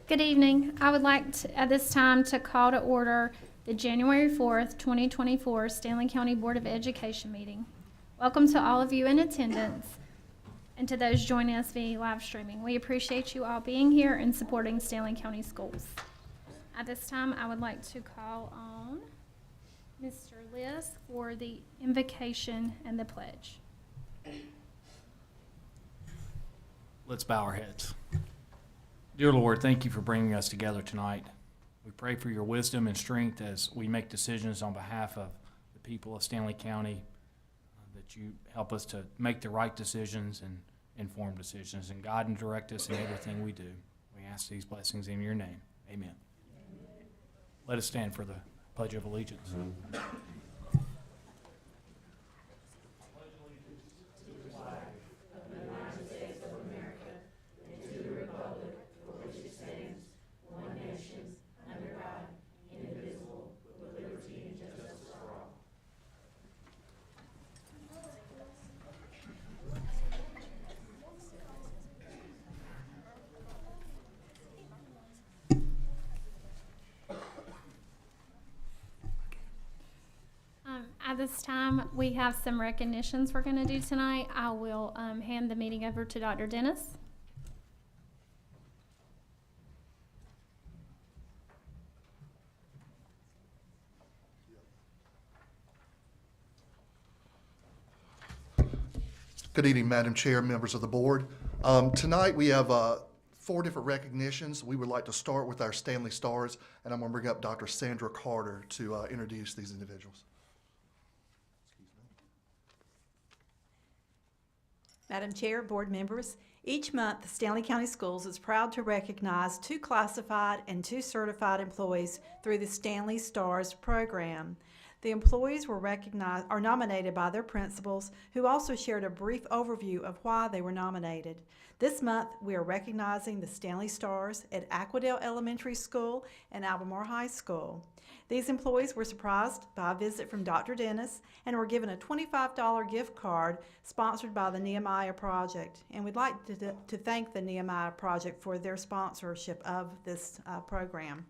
Good evening. I would like to, at this time to call to order the January 4th, 2024 Stanley County Board of Education meeting. Welcome to all of you in attendance and to those joining us via live streaming. We appreciate you all being here and supporting Stanley County Schools. At this time, I would like to call on Mr. Liss for the invocation and the pledge. Let's bow our heads. Dear Lord, thank you for bringing us together tonight. We pray for your wisdom and strength as we make decisions on behalf of the people of Stanley County, that you help us to make the right decisions and informed decisions, and guide and direct us in everything we do. We ask these blessings in your name. Amen. Let us stand for the Pledge of Allegiance. At this time, we have some recognitions we're going to do tonight. I will hand the meeting over to Dr. Dennis. Good evening, Madam Chair, members of the board. Tonight we have 4 different recognitions. We would like to start with our Stanley Stars, and I'm going to bring up Dr. Sandra Carter to introduce these individuals. Madam Chair, board members, each month Stanley County Schools is proud to recognize 2 classified and 2 certified employees through the Stanley Stars program. The employees are nominated by their principals, who also shared a brief overview of why they were nominated. This month, we are recognizing the Stanley Stars at Aquadale Elementary School and Albemarle High School. These employees were surprised by a visit from Dr. Dennis and were given a $25 gift card sponsored by the Nehemiah Project. And we'd like to thank the Nehemiah Project for their sponsorship of this program.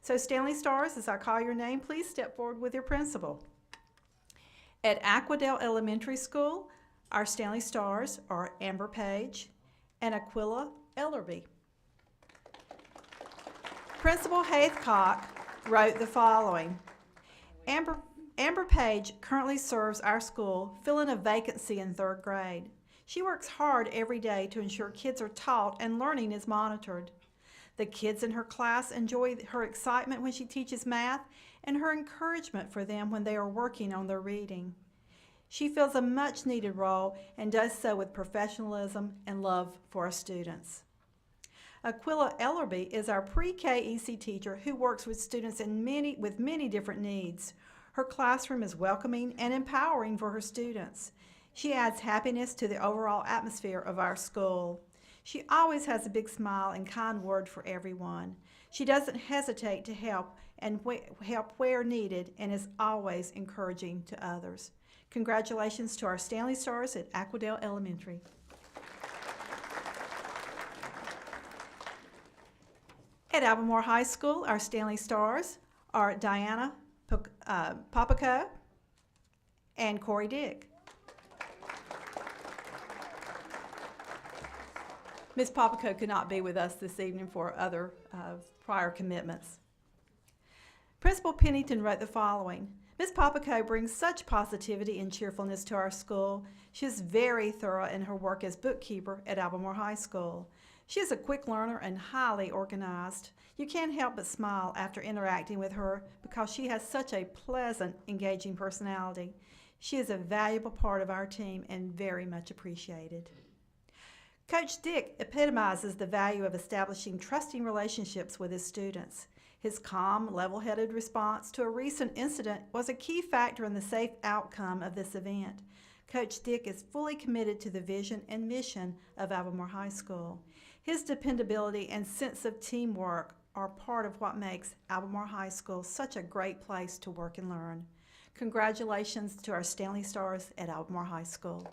So Stanley Stars, as I call your name, please step forward with your principal. At Aquadale Elementary School, our Stanley Stars are Amber Page and Aquila Ellerby. Principal Haithcock wrote the following. Amber Page currently serves our school, filling a vacancy in 3rd grade. She works hard every day to ensure kids are taught and learning is monitored. The kids in her class enjoy her excitement when she teaches math and her encouragement for them when they are working on their reading. She fills a much-needed role and does so with professionalism and love for our students. Aquila Ellerby is our pre-K EC teacher who works with students with many different needs. Her classroom is welcoming and empowering for her students. She adds happiness to the overall atmosphere of our school. She always has a big smile and kind word for everyone. She doesn't hesitate to help help where needed and is always encouraging to others. Congratulations to our Stanley Stars at Aquadale Elementary. At Albemarle High School, our Stanley Stars are Diana Papaco and Corey Dick. Ms. Papaco could not be with us this evening for other prior commitments. Principal Pennington wrote the following. Ms. Papaco brings such positivity and cheerfulness to our school. She is very thorough in her work as bookkeeper at Albemarle High School. She is a quick learner and highly organized. You can't help but smile after interacting with her because she has such a pleasant, engaging personality. She is a valuable part of our team and very much appreciated. Coach Dick epitomizes the value of establishing trusting relationships with his students. His calm, level-headed response to a recent incident was a key factor in the safe outcome of this event. Coach Dick is fully committed to the vision and mission of Albemarle High School. His dependability and sense of teamwork are part of what makes Albemarle High School such a great place to work and learn. Congratulations to our Stanley Stars at Albemarle High School.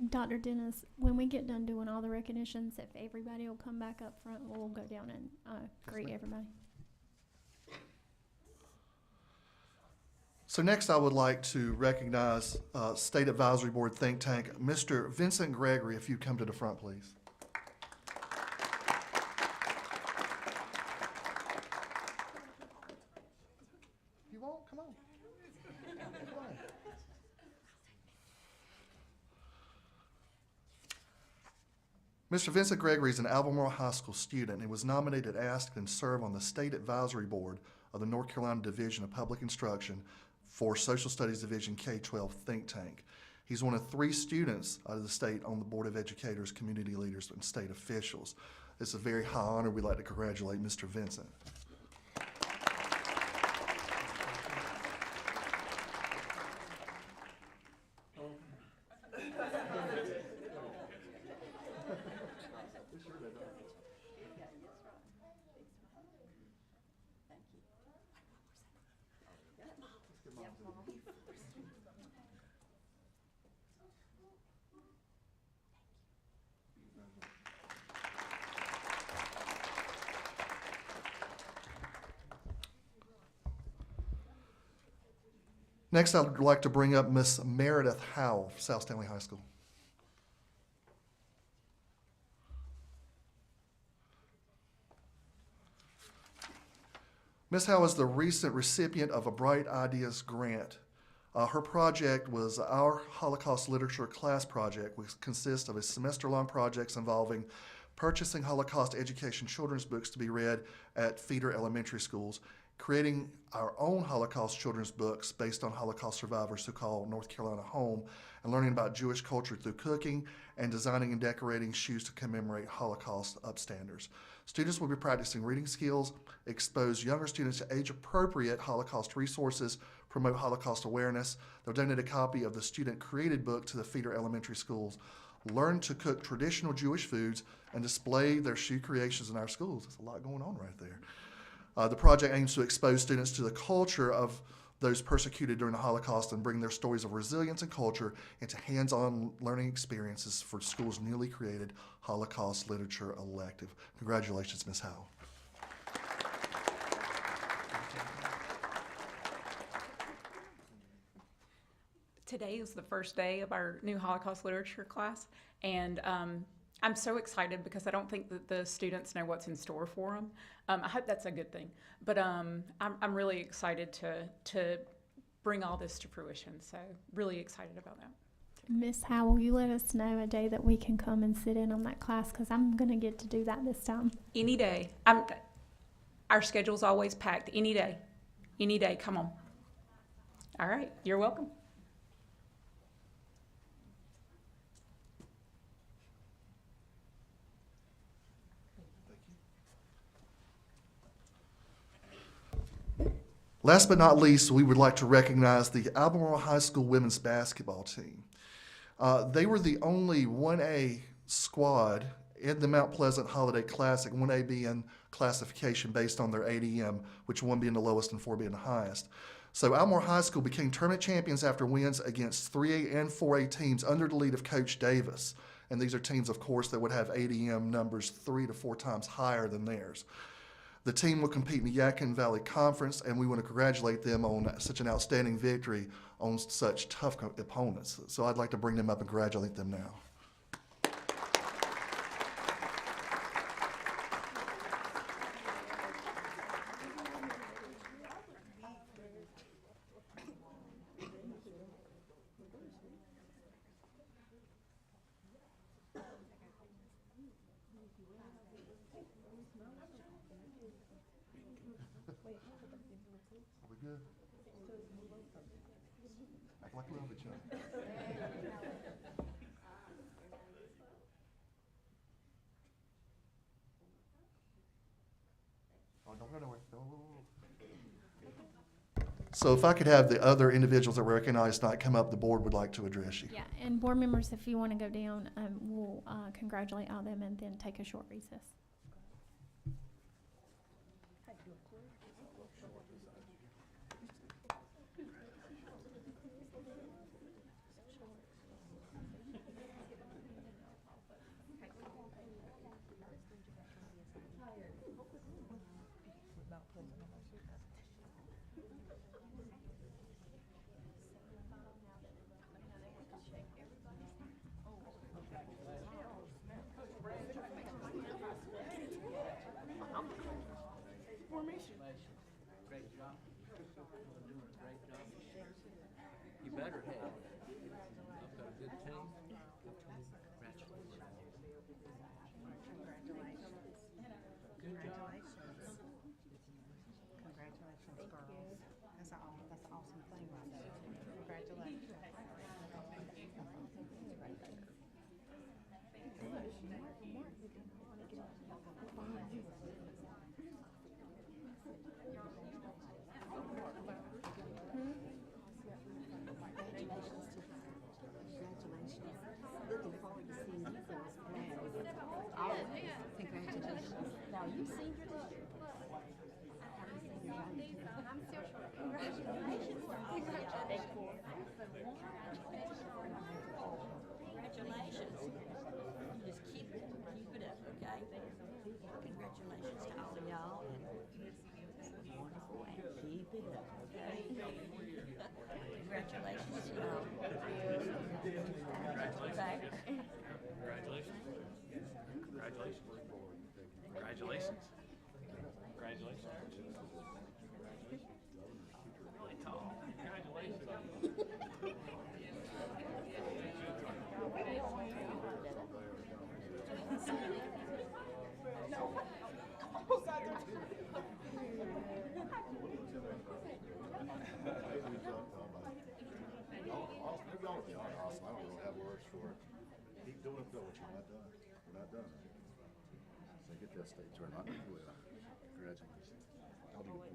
Dr. Dennis, when we get done doing all the recognitions, if everybody will come back up front, we'll go down and greet everybody. So next, I would like to recognize State Advisory Board think tank, Mr. Vincent Gregory, if you come to the front, please. You won't? Come on. Come on. Mr. Vincent Gregory is an Albemarle High School student and was nominated, asked, and served on the State Advisory Board of the North Carolina Division of Public Instruction for Social Studies Division K-12 think tank. He's one of 3 students out of the state on the Board of Educators, community leaders, and state officials. It's a very high honor. We'd like to congratulate Mr. Vincent. Next, I'd like to bring up Miss Meredith Howell, South Stanley High School. Ms. Howell is the recent recipient of a Bright Ideas grant. Her project was our Holocaust Literature class project, which consists of a semester-long projects involving purchasing Holocaust education children's books to be read at feeder elementary schools, creating our own Holocaust children's books based on Holocaust survivors who call North Carolina home, and learning about Jewish culture through cooking, and designing and decorating shoes to commemorate Holocaust upstanders. Students will be practicing reading skills, expose younger students to age-appropriate Holocaust resources, promote Holocaust awareness. They'll donate a copy of the student-created book to the feeder elementary schools, learn to cook traditional Jewish foods, and display their shoe creations in our schools. There's a lot going on right there. The project aims to expose students to the culture of those persecuted during the Holocaust and bring their stories of resilience and culture into hands-on learning experiences for schools' newly created Holocaust Literature elective. Congratulations, Ms. Howell. Today is the first day of our new Holocaust Literature class, and I'm so excited because I don't think that the students know what's in store for them. I hope that's a good thing, but I'm really excited to bring all this to fruition, so really excited about that. Miss Howell, you let us know a day that we can come and sit in on that class, because I'm going to get to do that this time. Any day. Our schedule's always packed. Any day, come on. All right, you're welcome. Last but not least, we would like to recognize the Albemarle High School women's basketball team. They were the only 1A squad in the Mount Pleasant Holiday Classic, 1A being classification based on their ADM, which 1 being the lowest and 4 being the highest. So Albemarle High School became tournament champions after wins against 3A and 4A teams under the lead of Coach Davis. And these are teams, of course, that would have ADM numbers 3 to 4 times higher than theirs. The team will compete in the Yadkin Valley Conference, and we want to congratulate them on such an outstanding victory on such tough opponents. So I'd like to bring them up and congratulate them now. Are we good? Act like we love each other. Oh, don't go nowhere. So if I could have the other individuals that were recognized tonight come up, the board would like to address you. Yeah, and board members, if you want to go down, we'll congratulate all them and then take a short recess. Great job. Doing a great job. You better have. I've got a good team. Congratulations. Good job. Congratulations, girls. That's an awesome thing right there. Congratulations. Congratulations. Looking forward to seeing you girls play. Always. Congratulations. Now, you senior this year? I'm still short. Congratulations. Congratulations. You just keep it up, okay? Congratulations to all of y'all, and wonderful, and keep it up, okay? Congratulations to y'all. Okay. Congratulations. Congratulations. Congratulations. Congratulations. Really tall. Congratulations. Maybe all of you are awesome. I don't even have words for it. Keep doing it, though. You're not done. We're not done. So get that state turn on. Congratulations. I'll do it.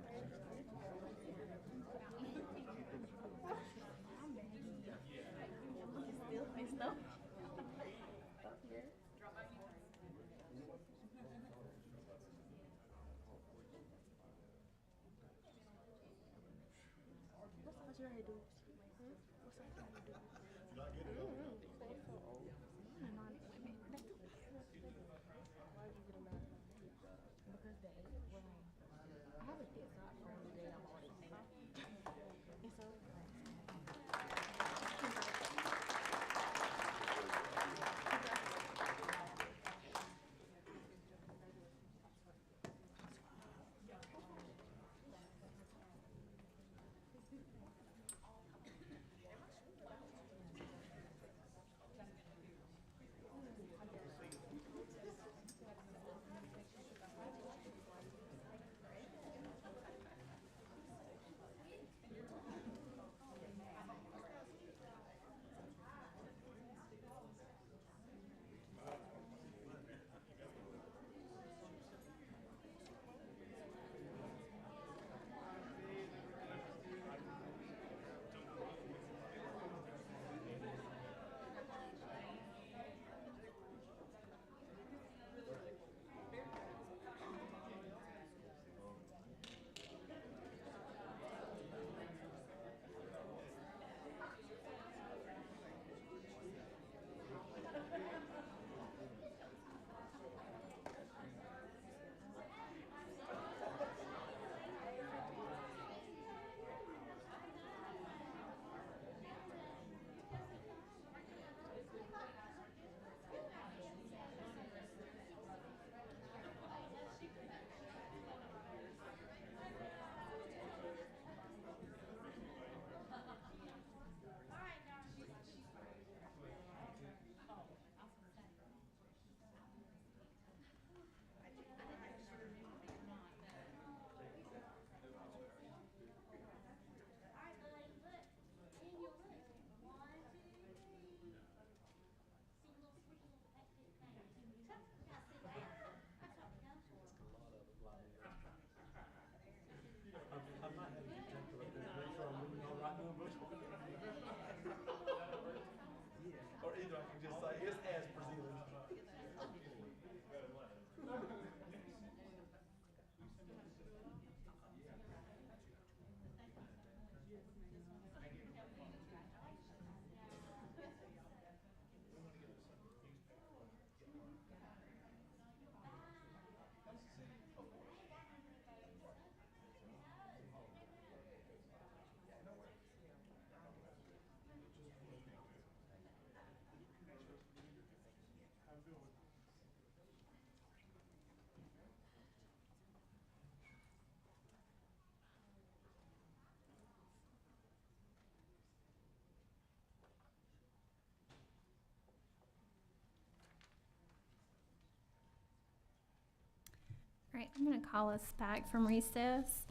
right, I'm going to call us back from recess.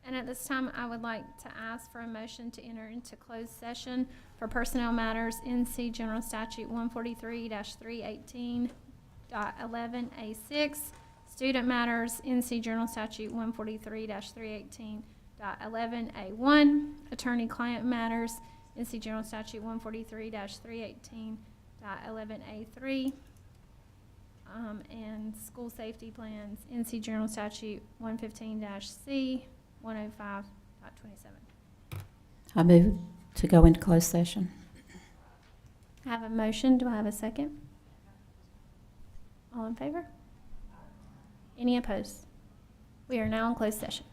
And at this time, I would like to ask for a motion to enter into closed session for personnel matters, NC General Statute 143-318.11A6, student matters, NC General Statute 143-318.11A1, attorney-client matters, NC General Statute 143-318.11A3, and school safety plans, NC General Statute 115-C 105.27. I move to go into closed session. I have a motion. Do I have a second? All in favor? Any opposed? We are now in closed session.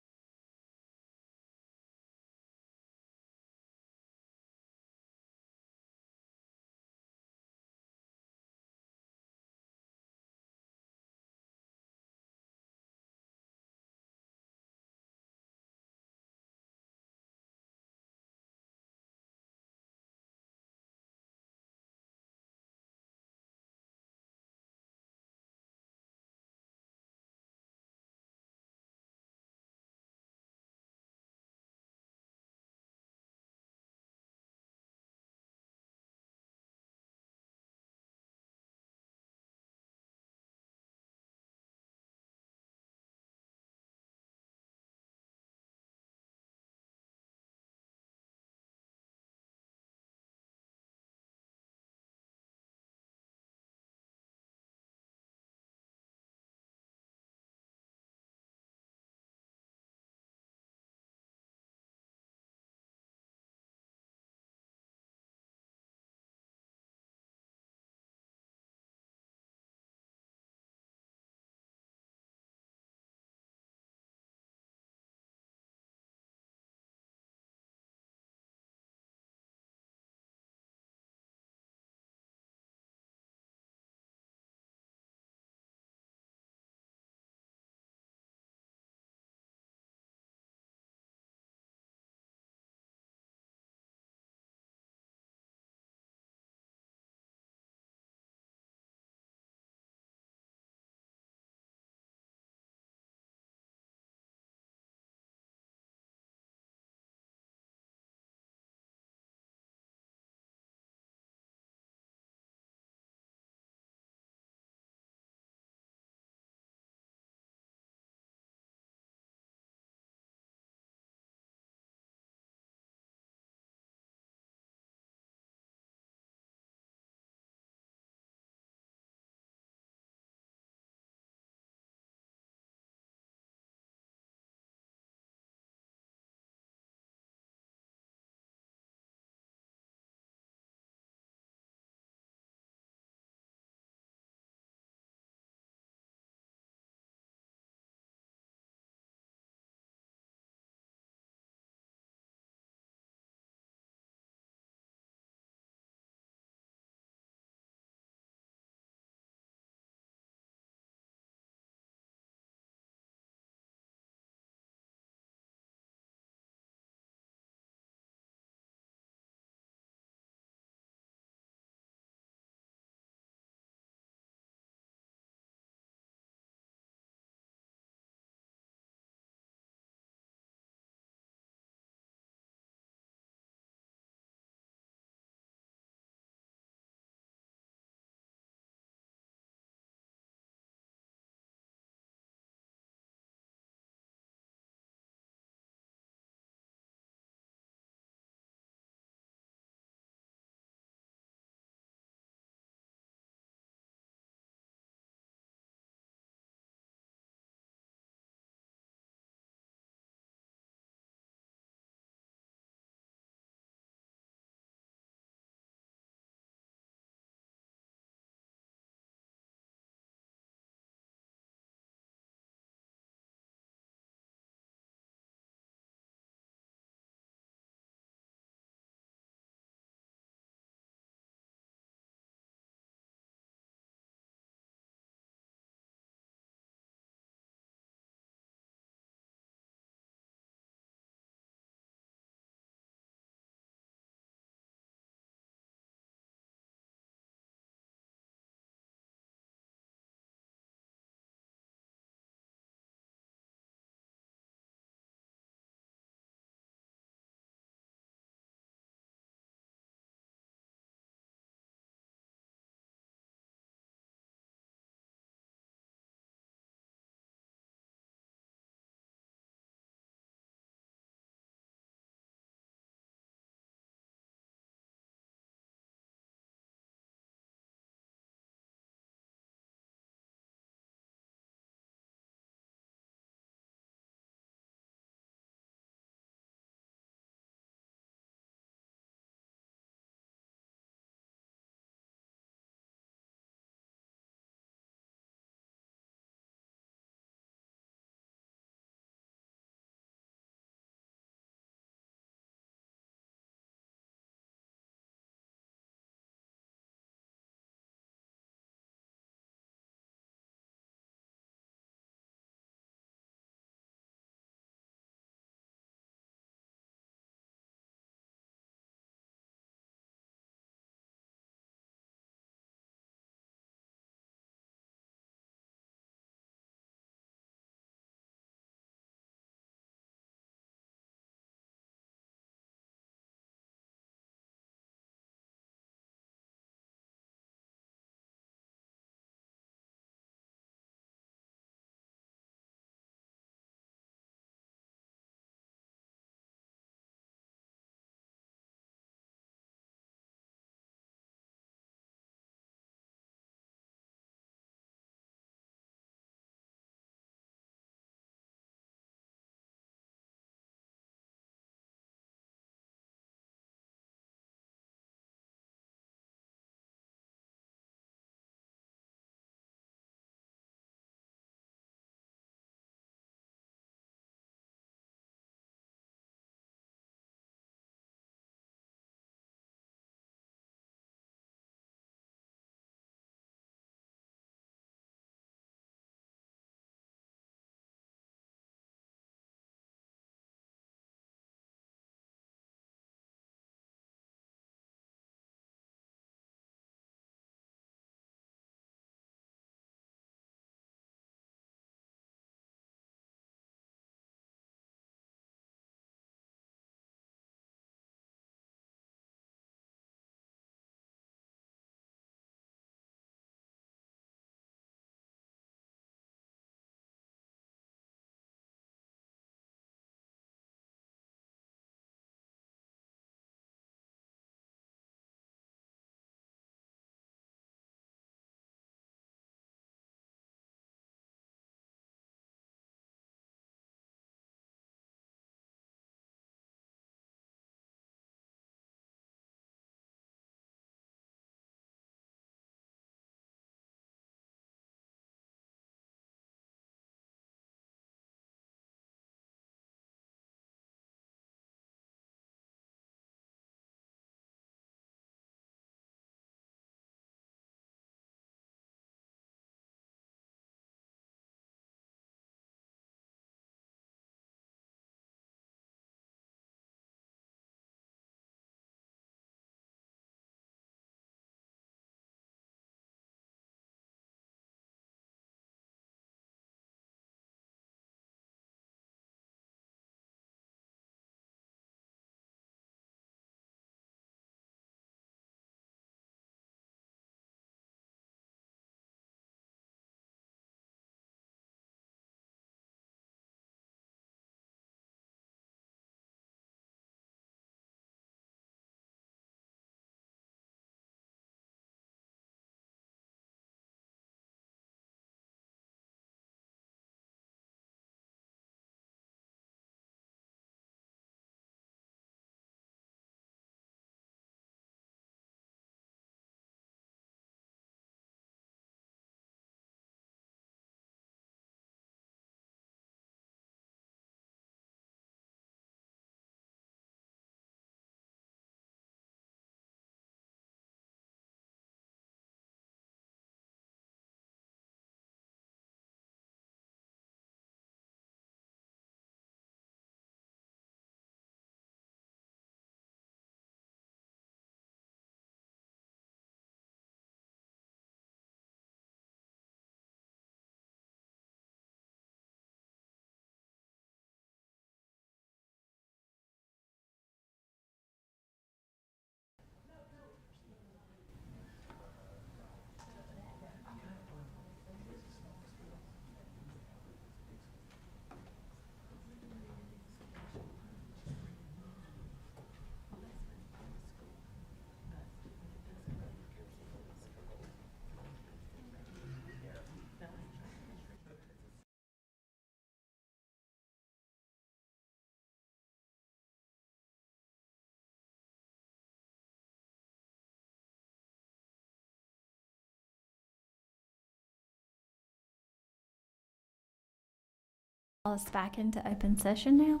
Call us back into open session now.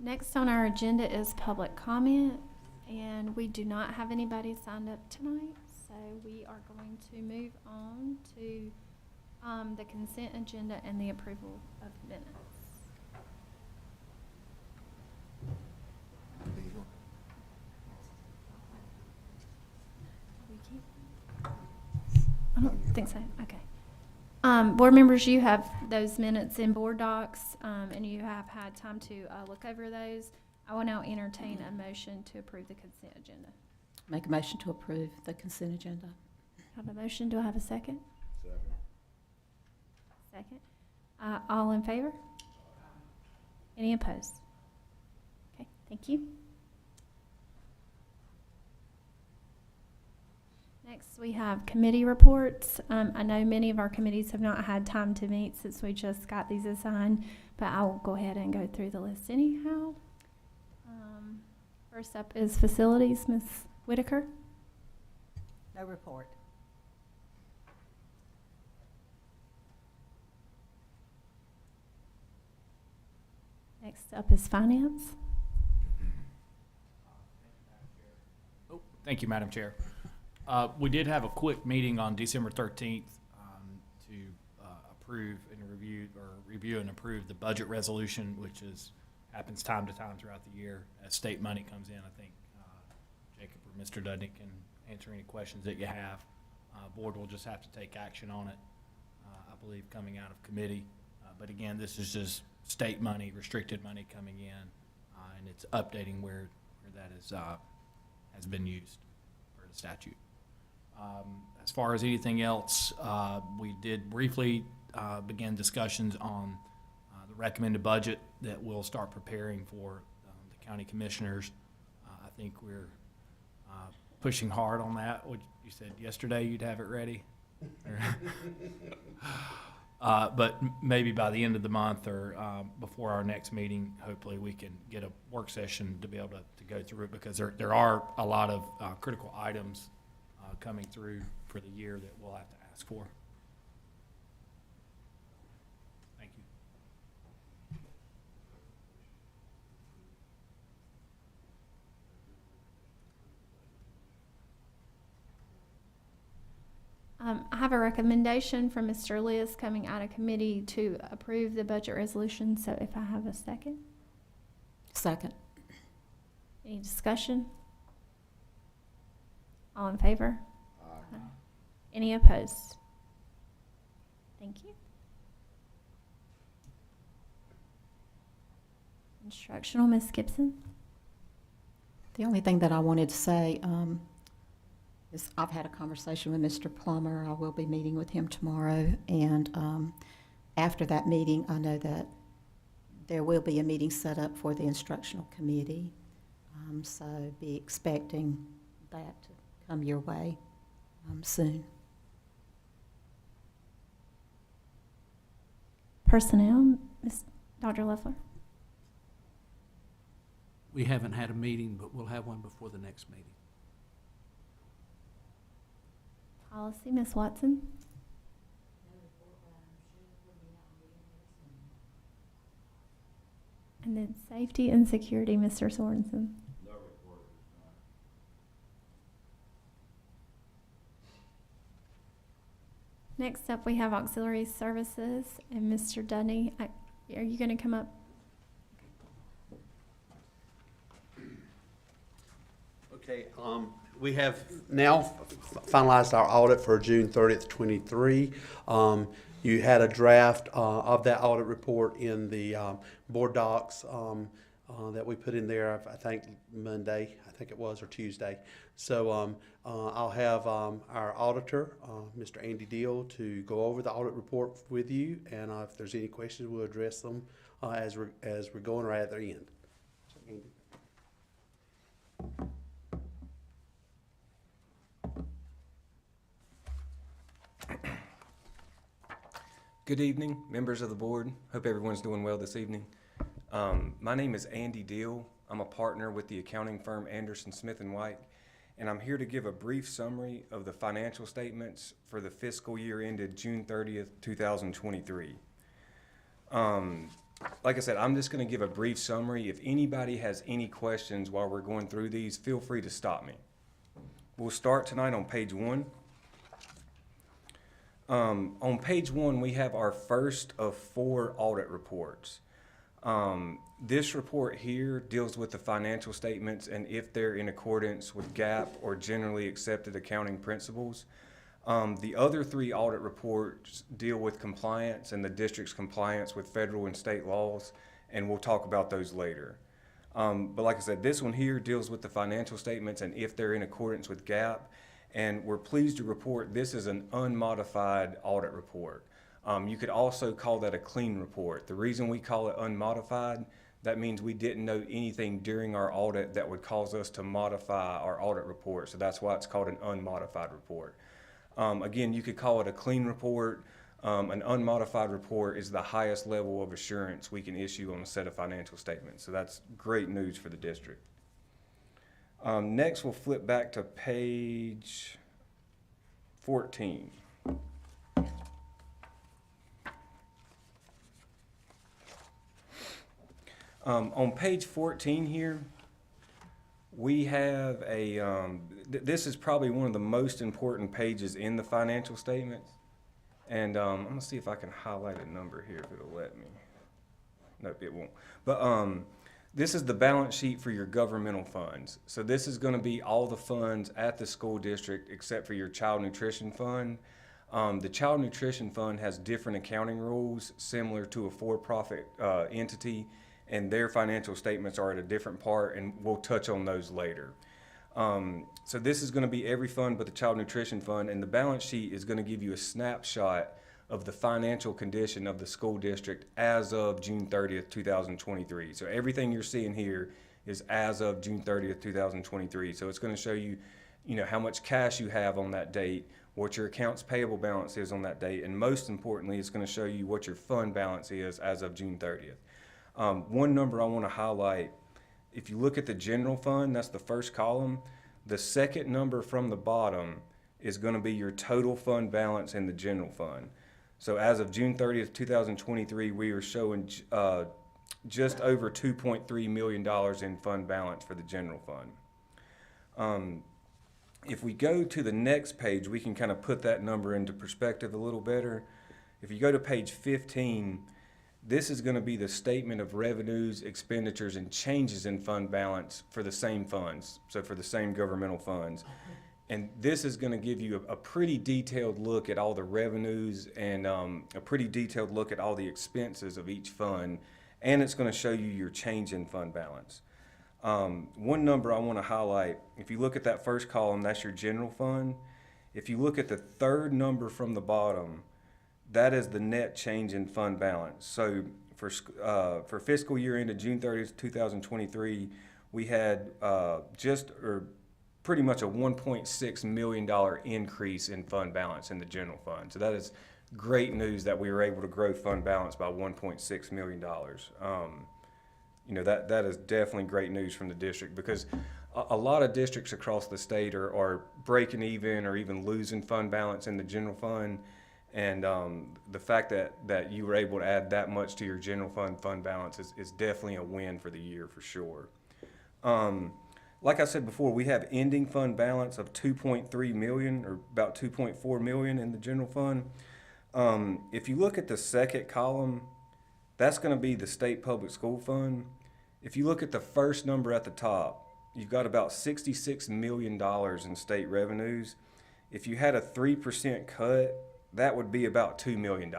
Next on our agenda is public comment, and we do not have anybody signed up tonight, so we are going to move on to the consent agenda and the approval of minutes. I don't think so. Okay. Board members, you have those minutes in board docs, and you have had time to look over those. I will now entertain a motion to approve the consent agenda. Make a motion to approve the consent agenda. I have a motion. Do I have a second? Second. Second. All in favor? Any opposed? Okay, thank you. Next, we have committee reports. I know many of our committees have not had time to meet since we just got these assigned, but I will go ahead and go through the list anyhow. First up is facilities, Ms. Whitaker. No report. Next up is finance. Oh, thank you, Madam Chair. We did have a quick meeting on December 13th to approve and review and approve the budget resolution, which happens time to time throughout the year as state money comes in. I think Jacob or Mr. Dudnick can answer any questions that you have. Board will just have to take action on it, I believe, coming out of committee. But again, this is just state money, restricted money coming in, and it's updating where that has been used for the statute. As far as anything else, we did briefly begin discussions on the recommended budget that we'll start preparing for the county commissioners. I think we're pushing hard on that. What you said yesterday, you'd have it ready. But maybe by the end of the month or before our next meeting, hopefully we can get a work session to be able to go through it, because there are a lot of critical items coming through for the year that we'll have to ask for. Thank you. I have a recommendation from Mr. Liz coming out of committee to approve the budget resolution, so if I have a second. Second. Any discussion? All in favor? Aye. Any opposed? Thank you. Instructional, Ms. Gibson. The only thing that I wanted to say is I've had a conversation with Mr. Plummer. I will be meeting with him tomorrow, and after that meeting, I know that there will be a meeting set up for the instructional committee, so be expecting that to come your way soon. Personnel, Dr. Leffler. We haven't had a meeting, but we'll have one before the next meeting. Policy, Ms. Watson. And then safety and security, Mr. Sorensen. Next up, we have auxiliary services, and Mr. Dudney, are you going to come up? Okay, we have now finalized our audit for June 30th, 23. You had a draft of that audit report in the board docs that we put in there, I think Monday, I think it was, or Tuesday. So I'll have our auditor, Mr. Andy Deal, to go over the audit report with you, and if there's any questions, we'll address them as we're going right at the end. So, Andy. Good evening, members of the board. Hope everyone's doing well this evening. My name is Andy Deal. I'm a partner with the accounting firm Anderson, Smith & White, and I'm here to give a brief summary of the financial statements for the fiscal year ended June 30th, 2023. Like I said, I'm just going to give a brief summary. If anybody has any questions while we're going through these, feel free to stop me. We'll start tonight on page 1. On page 1, we have our first of 4 audit reports. This report here deals with the financial statements and if they're in accordance with GAAP or generally accepted accounting principles. The other 3 audit reports deal with compliance and the district's compliance with federal and state laws, and we'll talk about those later. But like I said, this one here deals with the financial statements and if they're in accordance with GAAP, and we're pleased to report this is an unmodified audit report. You could also call that a clean report. The reason we call it unmodified, that means we didn't know anything during our audit that would cause us to modify our audit report, so that's why it's called an unmodified report. Again, you could call it a clean report. An unmodified report is the highest level of assurance we can issue on a set of financial statements, so that's great news for the district. Next, we'll flip back to page 14. On page 14 here, we have a, this is probably one of the most important pages in the financial statements. And I'm gonna see if I can highlight a number here if it'll let me. Nope, it won't. But this is the balance sheet for your governmental funds. So this is gonna be all the funds at the school district except for your child nutrition fund. The child nutrition fund has different accounting rules similar to a for-profit entity, and their financial statements are at a different part, and we'll touch on those later. So this is going to be every fund but the child nutrition fund, and the balance sheet is going to give you a snapshot of the financial condition of the school district as of June 30th, 2023. So everything you're seeing here is as of June 30th, 2023. So it's going to show you, how much cash you have on that date, what your accounts payable balance is on that date, and most importantly, it's going to show you what your fund balance is as of June 30th. One number I want to highlight, if you look at the general fund, that's the first column. The second number from the bottom is going to be your total fund balance in the general fund. So as of June 30th, 2023, we are showing just over $2.3 million in fund balance for the general fund. If we go to the next page, we can kind of put that number into perspective a little better. If you go to page 15, this is going to be the statement of revenues, expenditures, and changes in fund balance for the same funds, so for the same governmental funds. And this is going to give you a pretty detailed look at all the revenues and a pretty detailed look at all the expenses of each fund, and it's going to show you your change in fund balance. One number I want to highlight, if you look at that first column, that's your general fund. If you look at the third number from the bottom, that is the net change in fund balance. So for fiscal year ended June 30th, 2023, we had pretty much a $1.6 million increase in fund balance in the general fund. So that is great news that we were able to grow fund balance by $1.6 million. That is definitely great news from the district, because a lot of districts across the state are breaking even or even losing fund balance in the general fund. And the fact that you were able to add that much to your general fund balance is definitely a win for the year for sure. Like I said before, we have ending fund balance of $2.3 million, or about $2.4 million in the general fund. If you look at the second column, that's going to be the state public school fund. If you look at the first number at the top, you've got about $66 million in state revenues. If you had a 3% cut, that would be about $2 million.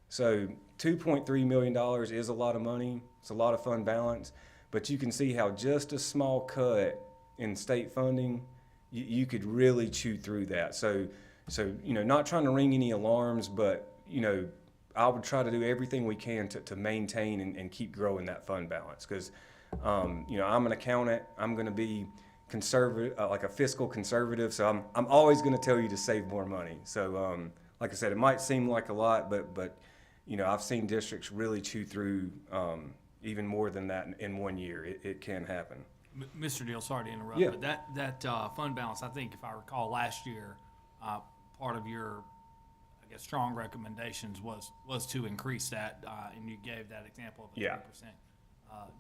So $2.3 million is a lot of money. It's a lot of fund balance, but you can see how just a small cut in state funding, you could really chew through that. So not trying to ring any alarms, but I would try to do everything we can to maintain and keep growing that fund balance, because I'm an accountant. I'm going to be conservative, like a fiscal conservative. So I'm always going to tell you to save more money. So like I said, it might seem like a lot, but I've seen districts really chew through even more than that in 1 year. It can happen. Mr. Deal, sorry to interrupt, Yeah. but that fund balance, I think if I recall last year, part of your, I guess, strong recommendations was to increase that, and you gave that example of a Yeah. 3%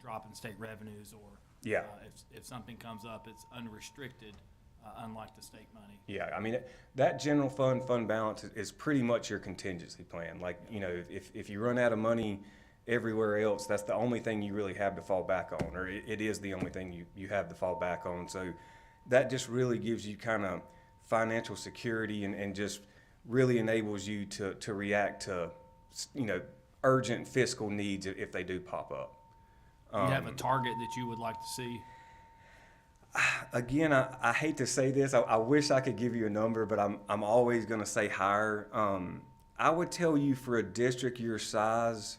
drop in state revenues, or Yeah. if something comes up, it's unrestricted, unlike the state money. Yeah, I mean, that general fund balance is pretty much your contingency plan. Like, you know, if you run out of money everywhere else, that's the only thing you really have to fall back on, or it is the only thing you have to fall back on. So that just really gives you kind of financial security and just really enables you to react to, you know, urgent fiscal needs if they do pop up. Do you have a target that you would like to see? Again, I hate to say this. I wish I could give you a number, but I'm always going to say higher. I would tell you for a district your size,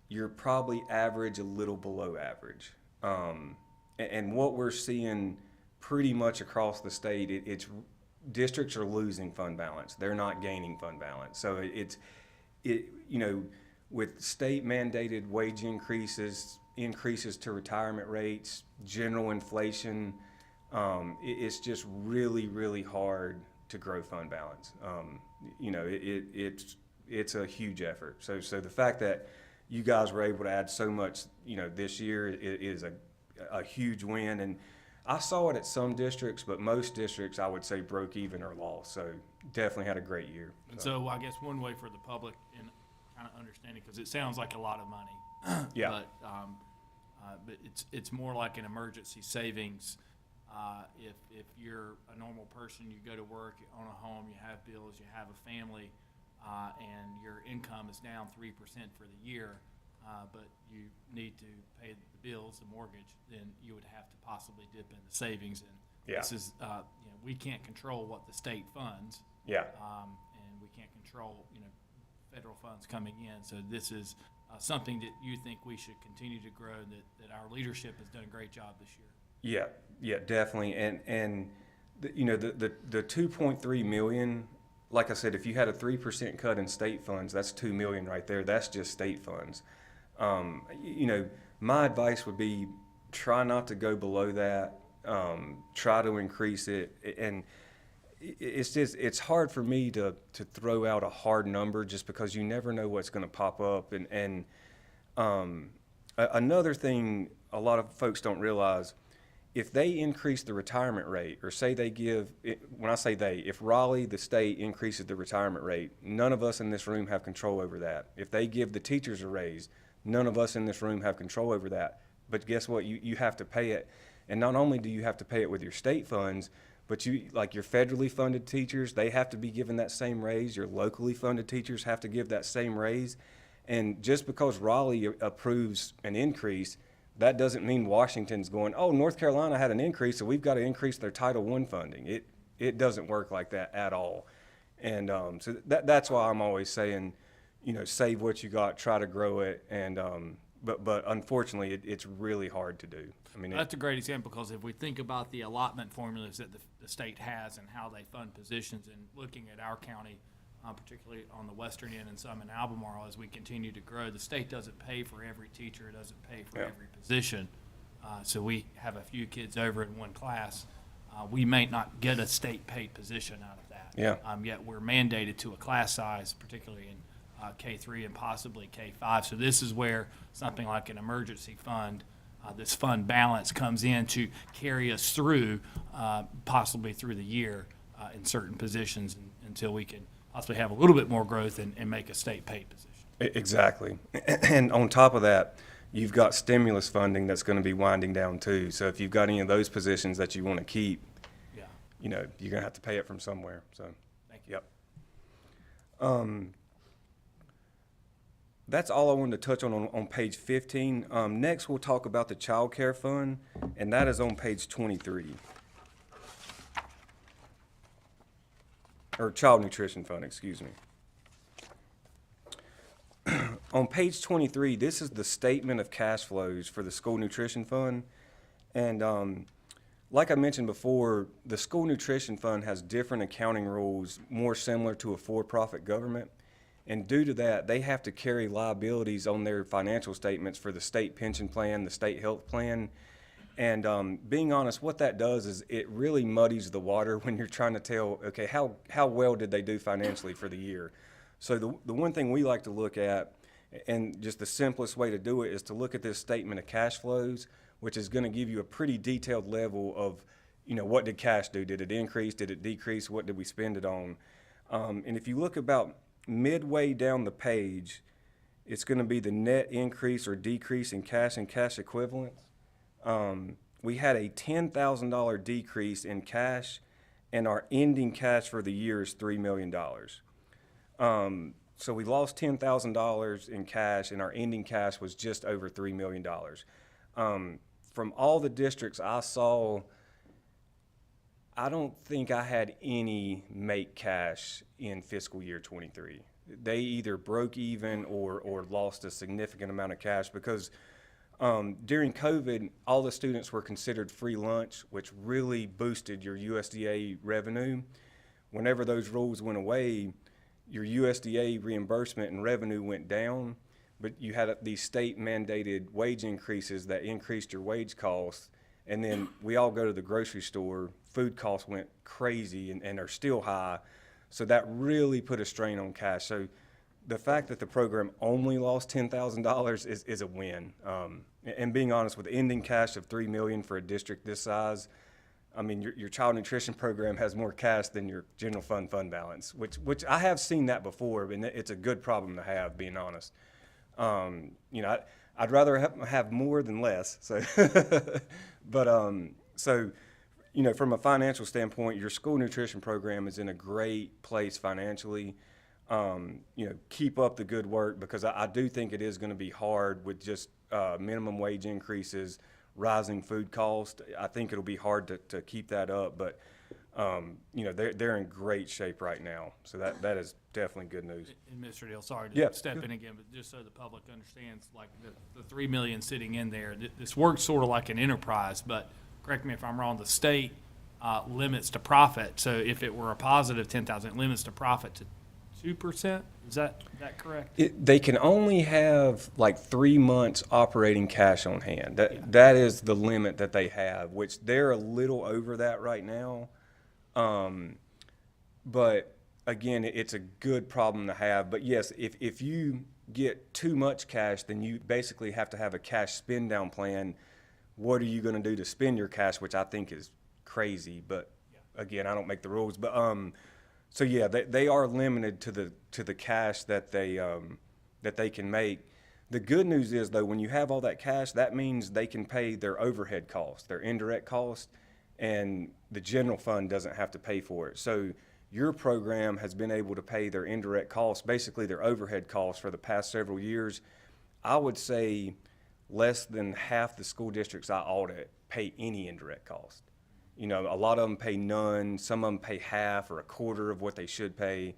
you're probably average, a little below average. And what we're seeing pretty much across the state, it's districts are losing fund balance. They're not gaining fund balance. So you know, with state mandated wage increases to retirement rates, general inflation, it's just really, really hard to grow fund balance. You know, it's a huge effort. So the fact that you guys were able to add so much, you know, this year is a huge win. And I saw it at some districts, but most districts I would say broke even or lost. So definitely had a great year. And so I guess one way for the public in kind of understanding, because it sounds like a lot of money. Yeah. But it's more like an emergency savings. If you're a normal person, you go to work, you own a home, you have bills, you have a family, and your income is down 3% for the year, but you need to pay the bills, the mortgage, then you would have to possibly dip into savings. And Yeah. this is, you know, we can't control what the state funds. Yeah. And we can't control, you know, federal funds coming in. So this is something that you think we should continue to grow, that our leadership has done a great job this year. Yeah, definitely. And you know, the 2.3 million, like I said, if you had a 3% cut in state funds, that's 2 million right there. That's just state funds. You know, my advice would be try not to go below that. Try to increase it. And it's hard for me to throw out a hard number just because you never know what's going to pop up. And another thing a lot of folks don't realize, if they increase the retirement rate, or say they give, when I say they, if Raleigh, the state, increases the retirement rate, none of us in this room have control over that. If they give the teachers a raise, none of us in this room have control over that. But guess what? You have to pay it. And not only do you have to pay it with your state funds, but you, like your federally funded teachers, they have to be given that same raise. Your locally funded teachers have to give that same raise. And just because Raleigh approves an increase, that doesn't mean Washington's going, oh, North Carolina had an increase, so we've got to increase their Title I funding. It doesn't work like that at all. And so that's why I'm always saying, you know, save what you got, try to grow it. And but unfortunately, it's really hard to do. I mean, That's a great example, because if we think about the allotment formulas that the state has and how they fund positions, and looking at our county, particularly on the western end and some in Albemarle, as we continue to grow, the state doesn't pay for every teacher, it doesn't pay for Yeah. every position. So we have a few kids over in one class. We may not get a state paid position out of that. Yeah. Yet we're mandated to a class size, particularly in K3 and possibly K5. So this is where something like an emergency fund, this fund balance, comes in to carry us through, possibly through the year in certain positions, until we can possibly have a little bit more growth and make a state paid position. Exactly. And on top of that, you've got stimulus funding that's going to be winding down too. So if you've got any of those positions that you want to keep, Yeah. you know, you're going to have to pay it from somewhere. So, Thank you. yep. That's all I wanted to touch on page 15. Next, we'll talk about the child care fund, and that is on page 23. Or child nutrition fund, excuse me. On page 23, this is the statement of cash flows for the school nutrition fund. And like I mentioned before, the school nutrition fund has different accounting rules, more similar to a for-profit government. And due to that, they have to carry liabilities on their financial statements for the state pension plan, the state health plan. And being honest, what that does is it really muddies the water when you're trying to tell, okay, how well did they do financially for the year? So the one thing we like to look at, and just the simplest way to do it, is to look at this statement of cash flows, which is going to give you a pretty detailed level of, what did cash do? Did it increase? Did it decrease? What did we spend it on? And if you look about midway down the page, it's going to be the net increase or decrease in cash and cash equivalents. We had a $10,000 decrease in cash, and our ending cash for the year is $3 million. So we lost $10,000 in cash, and our ending cash was just over $3 million. From all the districts I saw, I don't think I had any make cash in fiscal year 23. They either broke even or lost a significant amount of cash because during COVID, all the students were considered free lunch, which really boosted your USDA revenue. Whenever those rules went away, your USDA reimbursement and revenue went down, but you had these state mandated wage increases that increased your wage costs. And then we all go to the grocery store, food costs went crazy and are still high. So that really put a strain on cash. So the fact that the program only lost $10,000 is a win. And being honest, with ending cash of $3 million for a district this size, I mean, your child nutrition program has more cash than your general fund balance, which I have seen that before, and it's a good problem to have, being honest. I'd rather have more than less. So, but from a financial standpoint, your school nutrition program is in a great place financially. Keep up the good work, because I do think it is going to be hard with just minimum wage increases, rising food costs. I think it'll be hard to keep that up, but they're in great shape right now. So that is definitely good news. And Mr. Deal, sorry to Yeah. step in again, but just so the public understands, like the $3 million sitting in there, this works sort of like an enterprise, but correct me if I'm wrong, the state limits to profit. So if it were a positive 10,000, it limits to profit to 2%. Is that correct? They can only have like 3 months operating cash on hand. That is the limit that they have, which they're a little over that right now. But again, it's a good problem to have. But yes, if you get too much cash, then you basically have to have a cash spend down plan. What are you going to do to spend your cash, which I think is crazy. But again, I don't make the rules. But so yeah, they are limited to the cash that they can make. The good news is, though, when you have all that cash, that means they can pay their overhead costs, their indirect costs, and the general fund doesn't have to pay for it. So your program has been able to pay their indirect costs, basically their overhead costs, for the past several years. I would say less than half the school districts I audit pay any indirect cost. A lot of them pay none. Some of them pay half or a quarter of what they should pay.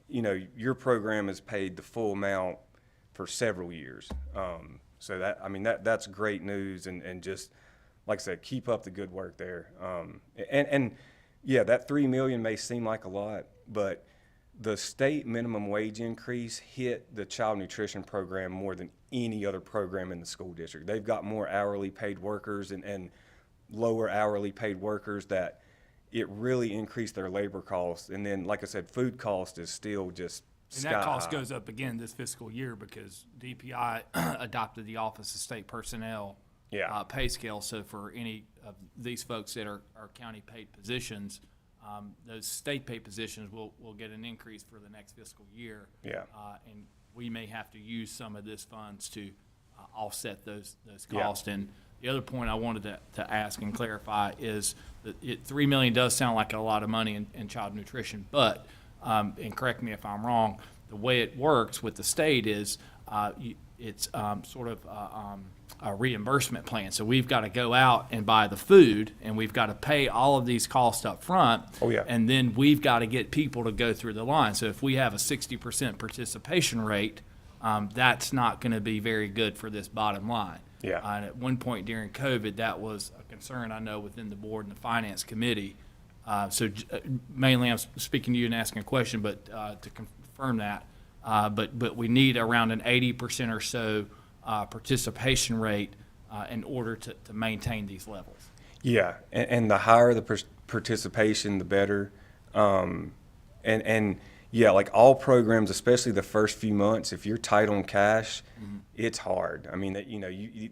Your program has paid the full amount for several years. So that's great news, and just, like I said, keep up the good work there. And yeah, that $3 million may seem like a lot, but the state minimum wage increase hit the child nutrition program more than any other program in the school district. They've got more hourly paid workers and lower hourly paid workers, that it really increased their labor costs. And then, like I said, food cost is still just And that cost goes up again this fiscal year because DPI adopted the Office of State Personnel pay scale. So for any of these folks that are county paid positions, those state paid positions will get an increase for the next fiscal year. And we may have to use some of this funds to offset those costs. And the other point I wanted to ask and clarify is that $3 million does sound like a lot of money in child nutrition, but and correct me if I'm wrong, the way it works with the state is it's sort of a reimbursement plan. So we've got to go out and buy the food, and we've got to pay all of these costs up front. And then we've got to get people to go through the line. So if we have a 60% participation rate, that's not going to be very good for this bottom line. And at one point during COVID, that was a concern, I know, within the board and the finance committee. Mainly I'm speaking to you and asking a question, but to confirm that. But we need around an 80% or so participation rate in order to maintain these levels. Yeah, and the higher the participation, the better. And yeah, like all programs, especially the first few months, if you're tight on cash, it's hard. I mean,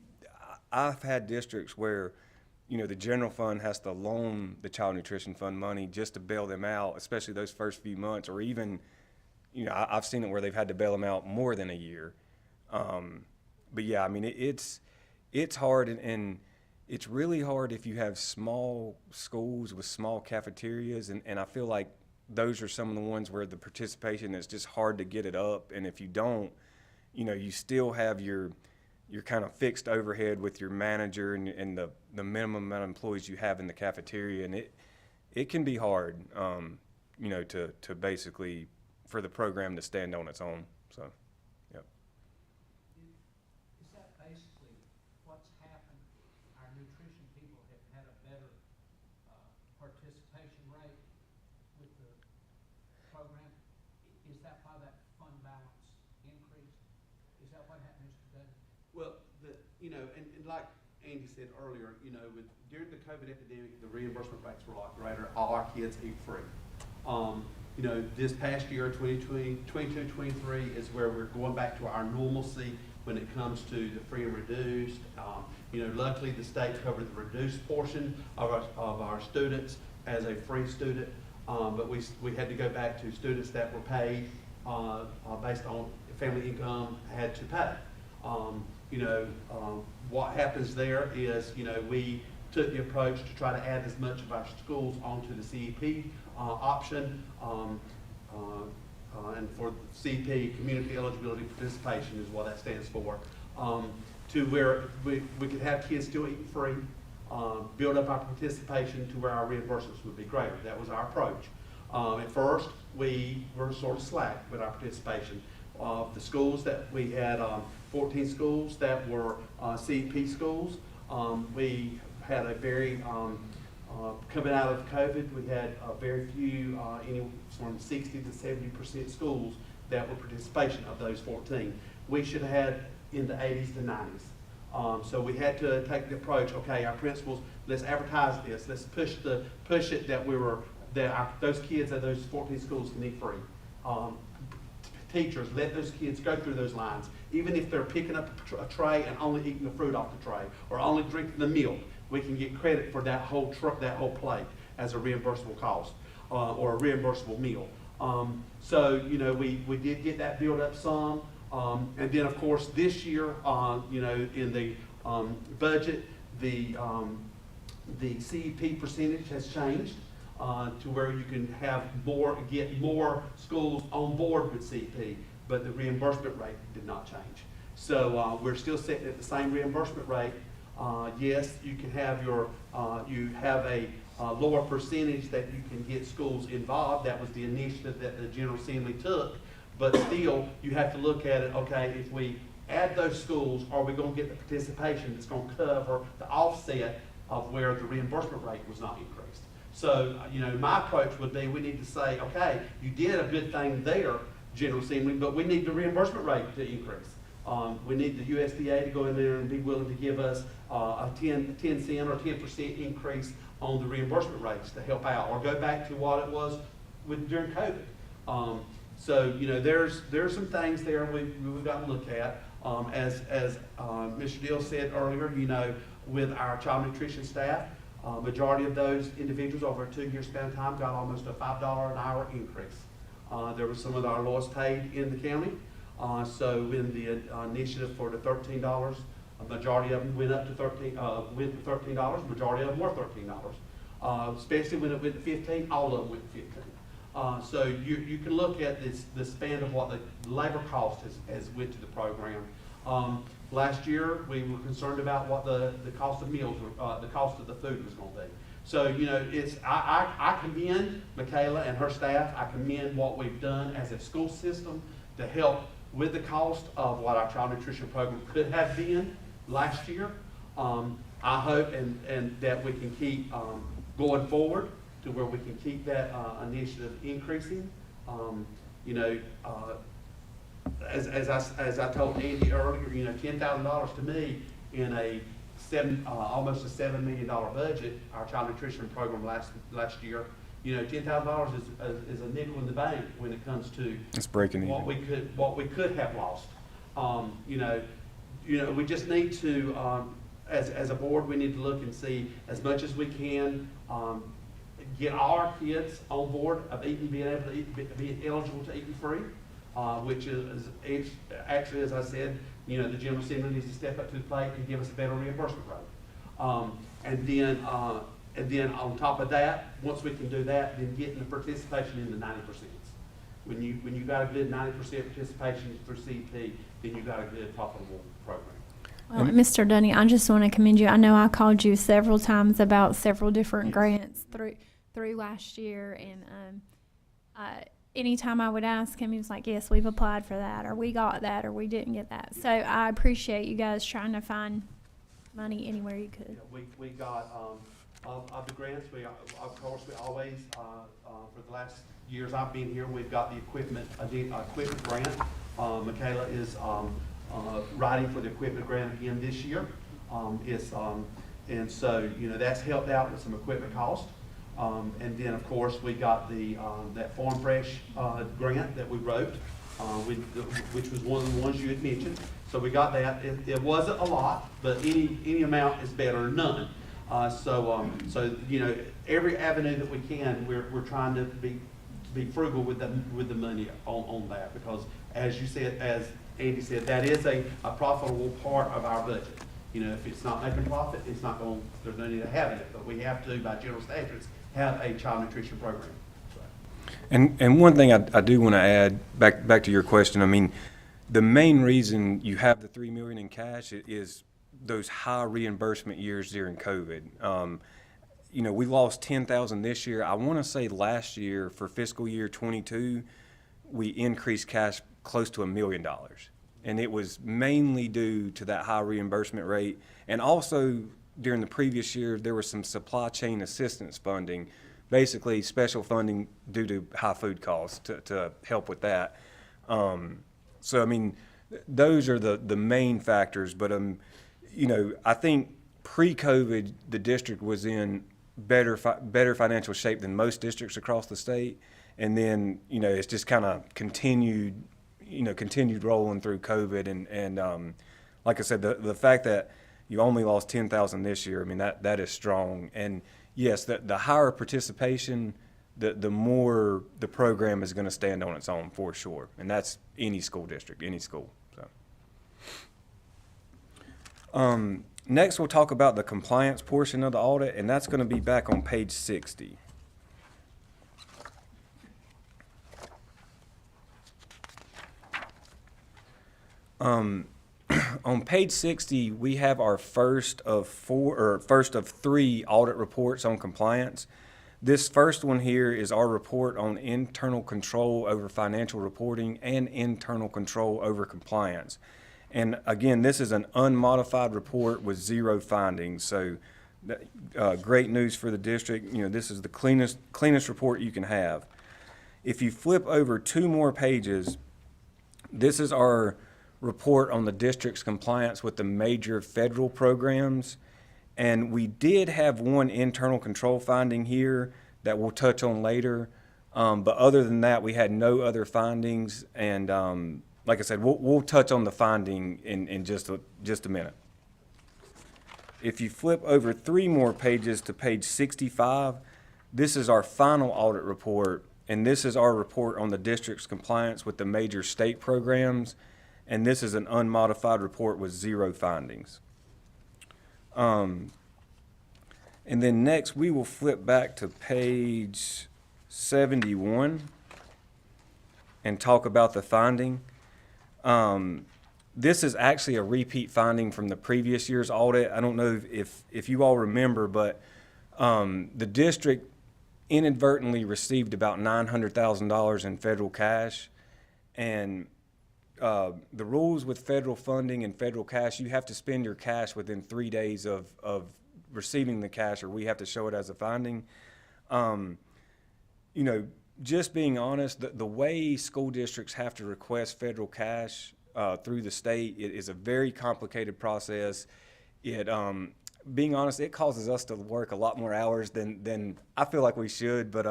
I've had districts where, the general fund has to loan the child nutrition fund money just to bail them out, especially those first few months, or even, I've seen it where they've had to bail them out more than a year. But yeah, I mean, it's hard, and it's really hard if you have small schools with small cafeterias, and I feel like those are some of the ones where the participation is just hard to get it up, and if you don't, you still have your kind of fixed overhead with your manager and the minimum amount of employees you have in the cafeteria, and it can be hard, to basically, for the program to stand on its own, so, yep. Is that basically what's happened? Our nutrition people have had a better participation rate with the program. Is that why that fund balance increased? Is that what happened, Mr. Dudley? Well, and like Andy said earlier, during the COVID epidemic, the reimbursement rates were a lot greater. All our kids eat free. This past year, 22-23, is where we're going back to our normalcy when it comes to the free and reduced. Luckily the state covered the reduced portion of our students as a free student, but we had to go back to students that were paid based on family income had to pay. What happens there is, we took the approach to try to add as much of our schools onto the CEP option, and for CEP, Community Eligibility Participation is what that stands for, to where we could have kids still eating free, build up our participation to where our reimbursements would be greater. That was our approach. At first, we were sort of slack with our participation. The schools that we had, 14 schools that were CEP schools, we had a very, coming out of COVID, we had very few, anywhere from 60 to 70% schools that were participation of those 14. We should have had in the 80s to 90s. So we had to take the approach, okay, our principals, let's advertise this, let's push it that those kids at those 14 schools can eat free. Teachers, let those kids go through those lines. Even if they're picking up a tray and only eating the fruit off the tray, or only drinking the milk, we can get credit for that whole plate as a reimbursable cost, or a reimbursable meal. So, we did get that built up some. And then, of course, this year, in the budget, the CEP percentage has changed to where you can get more schools on board with CEP, but the reimbursement rate did not change. So we're still sitting at the same reimbursement rate. Yes, you can have you have a lower percentage that you can get schools involved. That was the initiative that the General Assembly took. But still, you have to look at it, okay, if we add those schools, are we going to get the participation that's going to cover the offset of where the reimbursement rate was not increased? So, my approach would be, we need to say, okay, you did a good thing there, General Assembly, but we need the reimbursement rate to increase. We need the USDA to go in there and be willing to give us a 10 cent or 10% increase on the reimbursement rates to help out, or go back to what it was during COVID. So, there's some things there we've got to look at. As Mr. Deal said earlier, with our child nutrition staff, majority of those individuals over a 2-year span of time got almost a $5 an hour increase. There were some of our lowest paid in the county. So in the initiative for the $13, a majority of them went up to $13, majority of them were $13. Especially when it went to 15, all of them went to 15. So you can look at the span of what the labor cost has went to the program. Last year, we were concerned about what the cost of meals, the cost of the food was going to be. So, I commend Michaela and her staff. I commend what we've done as a school system to help with the cost of what our child nutrition program could have been last year. I hope and that we can keep going forward to where we can keep that initiative increasing. As I told Andy earlier, $10,000 to me in a almost a $7 million budget, our child nutrition program last year, you know, $10,000 is a nickel in the bank when it comes to It's breaking even. what we could have lost. You know, we just need to, as a board, we need to look and see as much as we can, get our kids on board of eating, being able to eat, be eligible to eating free, which is actually, as I said, you know, the General Assembly needs to step up to the plate and give us a better reimbursement rate. And then on top of that, once we can do that, then getting the participation in the 90%. When you got a good 90% participation through CEP, then you got a good profitable program. Well, Mr. Dunning, I just want to commend you. I know I called you several times about several different grants through last year, and anytime I would ask him, he was like, "Yes, we've applied for that, or we got that, or we didn't get that." So I appreciate you guys trying to find money anywhere you could. Yeah, we got of the grants. Of course we always for the last years I've been here, we've got the equipment grant. Michaela is writing for the equipment grant again this year. And so, you know, that's helped out with some equipment cost. And then, of course, we got the that Farm Fresh grant that we wrote, which was one of the ones you had mentioned. So we got that. It wasn't a lot, but any amount is better than none. So you know, every avenue that we can, we're trying to be frugal with the money on that, because as you said, as Andy said, that is a profitable part of our budget. You know, if it's not making profit, it's not going. There's no need of having it, but we have to, by general statutes, have a child nutrition program. And one thing I do want to add back to your question. I mean, the main reason you have the $3 million in cash is those high reimbursement years during COVID. You know, we lost 10,000 this year. I want to say last year for fiscal year 22, we increased cash close to $1 million. And it was mainly due to that high reimbursement rate. And also during the previous year, there was some supply chain assistance funding, basically special funding due to high food costs to help with that. So, I mean, those are the main factors. But, you know, I think pre-COVID, the district was in better financial shape than most districts across the state. And then, you know, it's just kind of continued rolling through COVID. And like I said, the fact that you only lost 10,000 this year, I mean, that is strong. And yes, the higher participation, the more the program is going to stand on its own for sure. And that's any school district, any school. So. Next, we'll talk about the compliance portion of the audit, and that's going to be back on page 60. On page 60, we have our first of three audit reports on compliance. This first one here is our report on internal control over financial reporting and internal control over compliance. And again, this is an unmodified report with 0 findings. So great news for the district. You know, this is the cleanest report you can have. If you flip over 2 more pages, this is our report on the district's compliance with the major federal programs. And we did have one internal control finding here that we'll touch on later. But other than that, we had no other findings. And like I said, we'll touch on the finding in just a minute. If you flip over 3 more pages to page 65, this is our final audit report. And this is our report on the district's compliance with the major state programs. And this is an unmodified report with 0 findings. And then next, we will flip back to page 71 and talk about the finding. This is actually a repeat finding from the previous year's audit. I don't know if you all remember, but the district inadvertently received about $900,000 in federal cash. And the rules with federal funding and federal cash, you have to spend your cash within 3 days of receiving the cash, or we have to show it as a finding. You know, just being honest, the way school districts have to request federal cash through the state, it is a very complicated process. it, being honest, it causes us to work a lot more hours than I feel like we should, but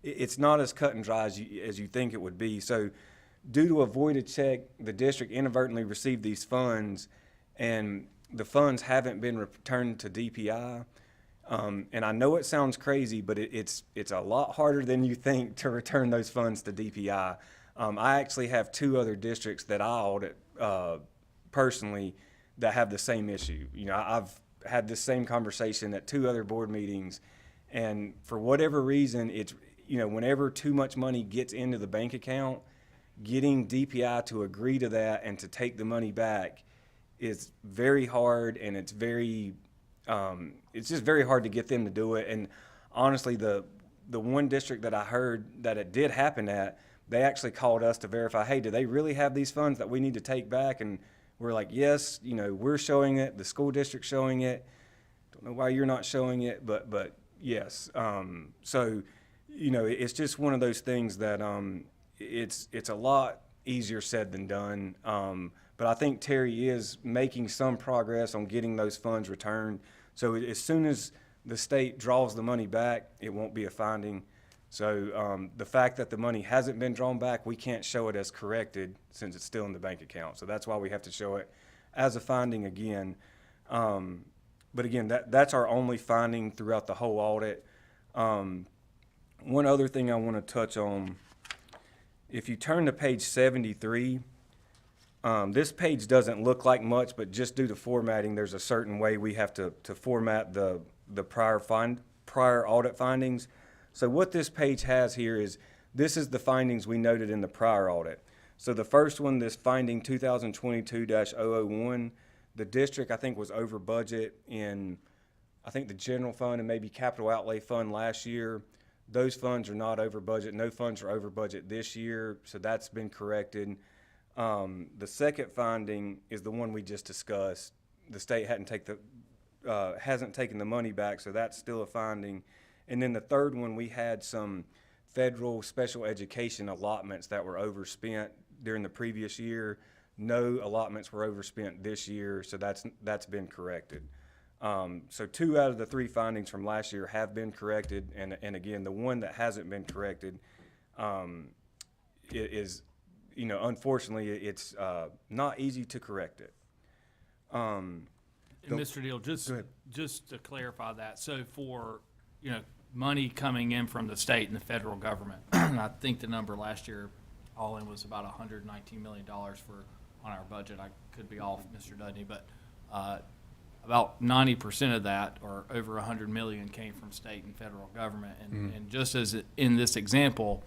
it's not as cut and dry as you think it would be. So due to a voided check, the district inadvertently received these funds, and the funds haven't been returned to DPI. And I know it sounds crazy, but it's a lot harder than you think to return those funds to DPI. I actually have 2 other districts that I audit personally that have the same issue. You know, I've had this same conversation at 2 other board meetings, and for whatever reason, it's, you know, whenever too much money gets into the bank account, getting DPI to agree to that and to take the money back is very hard, and it's just very hard to get them to do it. And honestly, the one district that I heard that it did happen at, they actually called us to verify, hey, do they really have these funds that we need to take back? And we're like, yes, you know, we're showing it, the school district's showing it. Don't know why you're not showing it, but yes. So, you know, it's just one of those things that it's a lot easier said than done. But I think Terry is making some progress on getting those funds returned. So as soon as the state draws the money back, it won't be a finding. So the fact that the money hasn't been drawn back, we can't show it as corrected since it's still in the bank account. So that's why we have to show it as a finding again. But again, that's our only finding throughout the whole audit. One other thing I want to touch on, if you turn to page 73, this page doesn't look like much, but just due to formatting, there's a certain way we have to format the prior audit findings. So what this page has here is, this is the findings we noted in the prior audit. So the first one, this finding 2022-001, the district, I think, was over budget in, I think, the general fund and maybe capital outlay fund last year. Those funds are not over budget. No funds are over budget this year, so that's been corrected. The second finding is the one we just discussed. The state hasn't taken the money back, so that's still a finding. And then the third one, we had some federal special education allotments that were overspent during the previous year. No allotments were overspent this year, so that's been corrected. So 2 out of the 3 findings from last year have been corrected, and again, the one that hasn't been corrected is, you know, unfortunately, it's not easy to correct it. And Mr. Deal, just to clarify that, so for, you know, money coming in from the state and the federal government, I think the number last year all in was about $119 million on our budget. I could be off, Mr. Dudney, but about 90% of that, or over $100 million, came from state and federal government. And just as in this example,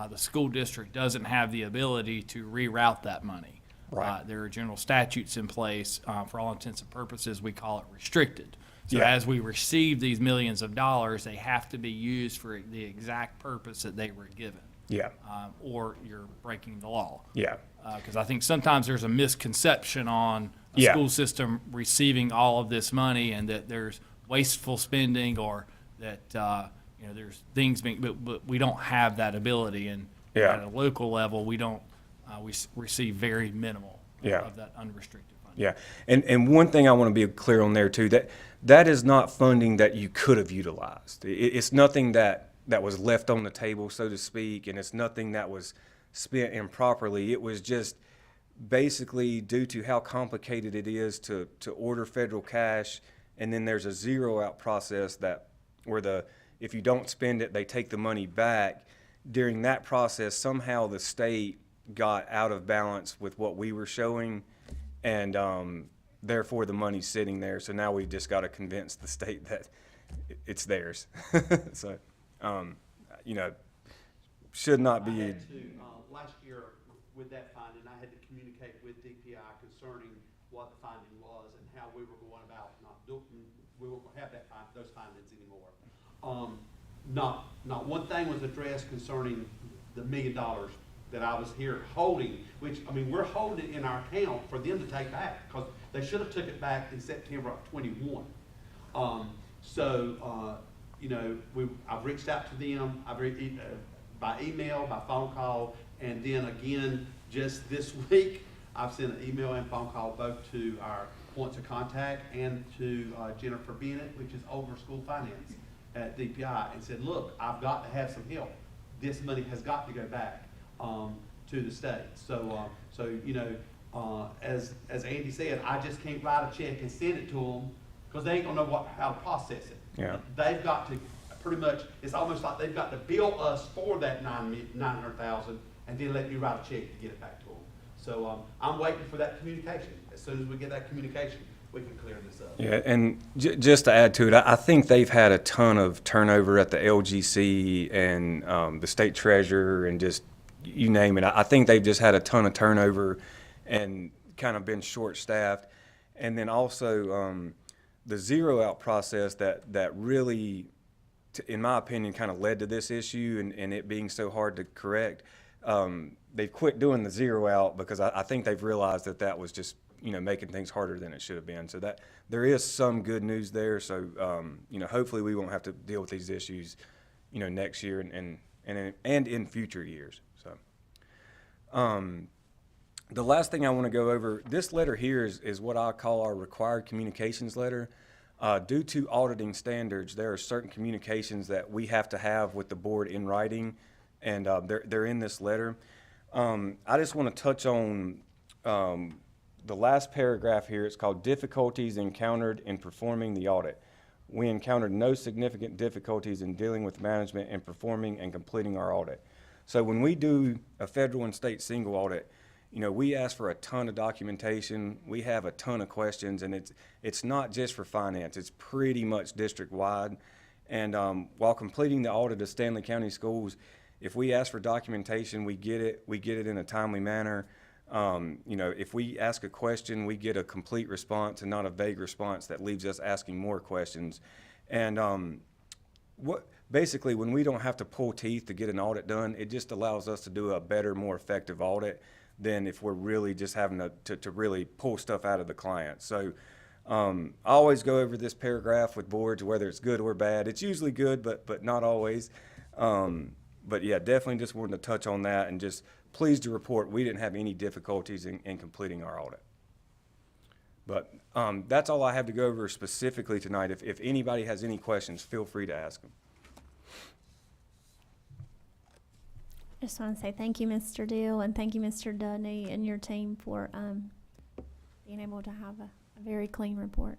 the school district doesn't have the ability to reroute that money. Right. There are general statutes in place. For all intents and purposes, we call it restricted. So Yeah. as we receive these millions of dollars, they have to be used for the exact purpose that they were given. Yeah. Or you're breaking the law. Yeah. Because I think sometimes there's a misconception on a Yeah. school system receiving all of this money, and that there's wasteful spending, or that you know, there's things being, but we don't have that ability. And Yeah. at a local level, we don't. Receive very minimal Yeah. of that unrestricted funding. Yeah, and one thing I want to be clear on there too, that is not funding that you could have utilized. It's nothing that was left on the table, so to speak, and it's nothing that was spent improperly. It was just basically due to how complicated it is to order federal cash, and then there's a zero out process where if you don't spend it, they take the money back. During that process, somehow the state got out of balance with what we were showing, and therefore the money's sitting there. So now we just got to convince the state that it's theirs. So, you know, should not be. Last year with that finding, I had to communicate with DPI concerning what the finding was and how we were going about we won't have those findings anymore. Not one thing was addressed concerning the $1 million that I was here holding, which, I mean, we're holding it in our account for them to take back, because they should have took it back in September of 21. You know, I've reached out to them, by email, by phone call, and then again, just this week, I've sent an email and phone call both to our points of contact, and to Jennifer Bennett, which is over school finance at DPI, and said, look, I've got to have some help. This money has got to go back to the state. So, as Andy said, I just can't write a check and send it to them because they ain't gonna know how to process it. Yeah. They've got to pretty much, it's almost like they've got to bill us for that $900,000 and then let me write a check to get it back to them. So I'm waiting for that communication. As soon as we get that communication, we can clear this up. Yeah, and just to add to it, I think they've had a ton of turnover at the LGC and the state treasurer and just, you name it. I think they've just had a ton of turnover and kind of been short-staffed. And then also the zero-out process that really, in my opinion, kind of led to this issue and it being so hard to correct. They've quit doing the zero-out because I think they've realized that was just, making things harder than it should have been. So that there is some good news there. So, hopefully we won't have to deal with these issues, next year and in future years. So, the last thing I want to go over, this letter here is what I call our required communications letter. Due to auditing standards, there are certain communications that we have to have with the board in writing, and they're in this letter. I just want to touch on the last paragraph here. It's called difficulties encountered in performing the audit. We encountered no significant difficulties in dealing with management and performing and completing our audit. So when we do a federal and state single audit, we ask for a ton of documentation. We have a ton of questions, and it's not just for finance. It's pretty much district-wide. And while completing the audit of Stanley County Schools, if we ask for documentation, we get it in a timely manner. If we ask a question, we get a complete response and not a vague response that leaves us asking more questions. And basically, when we don't have to pull teeth to get an audit done, it just allows us to do a better, more effective audit than if we're really just having to really pull stuff out of the client. So I always go over this paragraph with boards, whether it's good or bad. It's usually good, but not always. But yeah, definitely just wanted to touch on that and just pleased to report we didn't have any difficulties in completing our audit. But that's all I have to go over specifically tonight. If anybody has any questions, feel free to ask them. I just want to say thank you, Mr. Deal, and thank you, Mr. Dudney, and your team for being able to have a very clean report.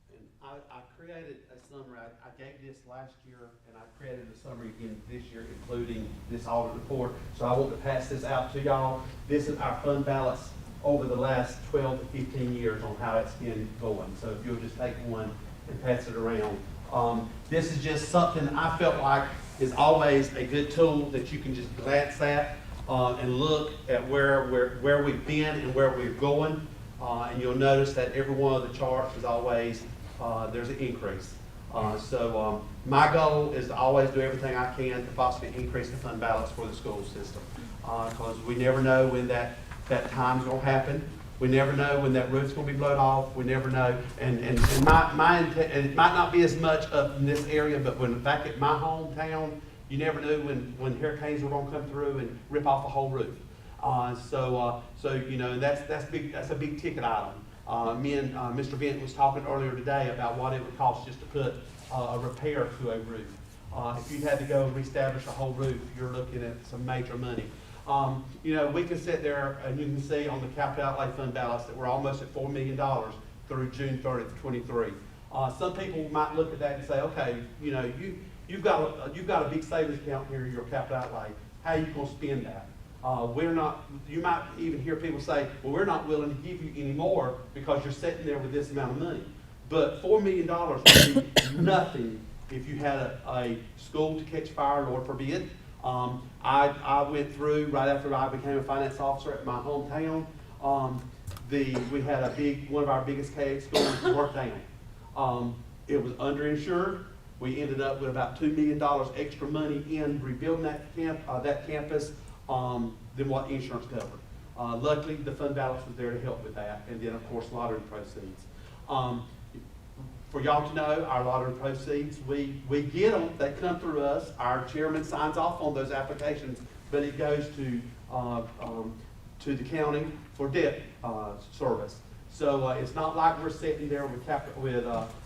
And I created a summary. I gave this last year, and I created a summary again this year, including this audit report. So I want to pass this out to y'all. This is our fund balance over the last 12 to 15 years on how it's been going. So if you'll just take one and pass it around. This is just something I felt like is always a good tool that you can just glance at and look at where we've been and where we're going. And you'll notice that every one of the charts is always, there's an increase. So my goal is to always do everything I can to possibly increase the fund balance for the school system. Because we never know when that time's going to happen. We never know when that roof's going to be blown off. We never know. And it might not be as much up in this area, but when back at my hometown, you never knew when hurricanes were going to come through and rip off the whole roof. So that's a big ticket item. Me and Mr. Bent was talking earlier today about what it would cost just to put a repair to a roof. If you had to go and reestablish a whole roof, you're looking at some major money. We can sit there and you can see on the capital outlay fund balance that we're almost at $4 million through June 30th, 23. Some people might look at that and say, okay, you've got a big savings account here, your capital outlay. How are you going to spend that? You might even hear people say, well, we're not willing to give you any more because you're sitting there with this amount of money. But $4 million would be nothing if you had a school to catch fire, Lord forbid. I went through, right after I became a finance officer at my hometown, we had one of our biggest K-8 schools burnt down. It was underinsured. We ended up with about $2 million extra money in rebuilding that campus than what insurance covered. Luckily, the fund balance was there to help with that, and then, of course, lottery proceeds. For y'all to know, our lottery proceeds, we get them, they come through us, our chairman signs off on those applications, but it goes to the county for debt service. So it's not like we're sitting there with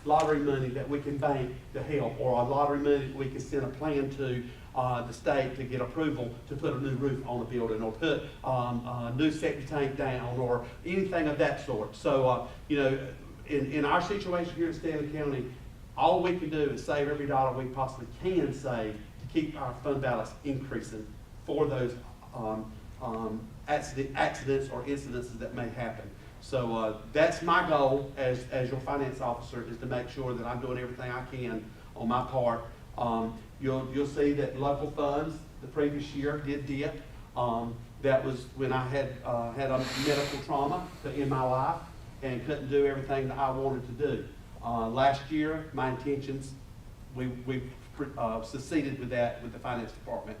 lottery money that we can bank to help, or a lottery money that we can send a plan to the state to get approval to put a new roof on the building, or put a new septic tank down, or anything of that sort. So, in our situation here in Stanley County, all we can do is save every dollar we possibly can save to keep our fund balance increasing for those accidents or incidences that may happen. So that's my goal as your finance officer, is to make sure that I'm doing everything I can on my part. You'll see that local funds the previous year did dip. That was when I had a medical trauma in my life and couldn't do everything that I wanted to do. Last year, my intentions, we succeeded with that with the finance department.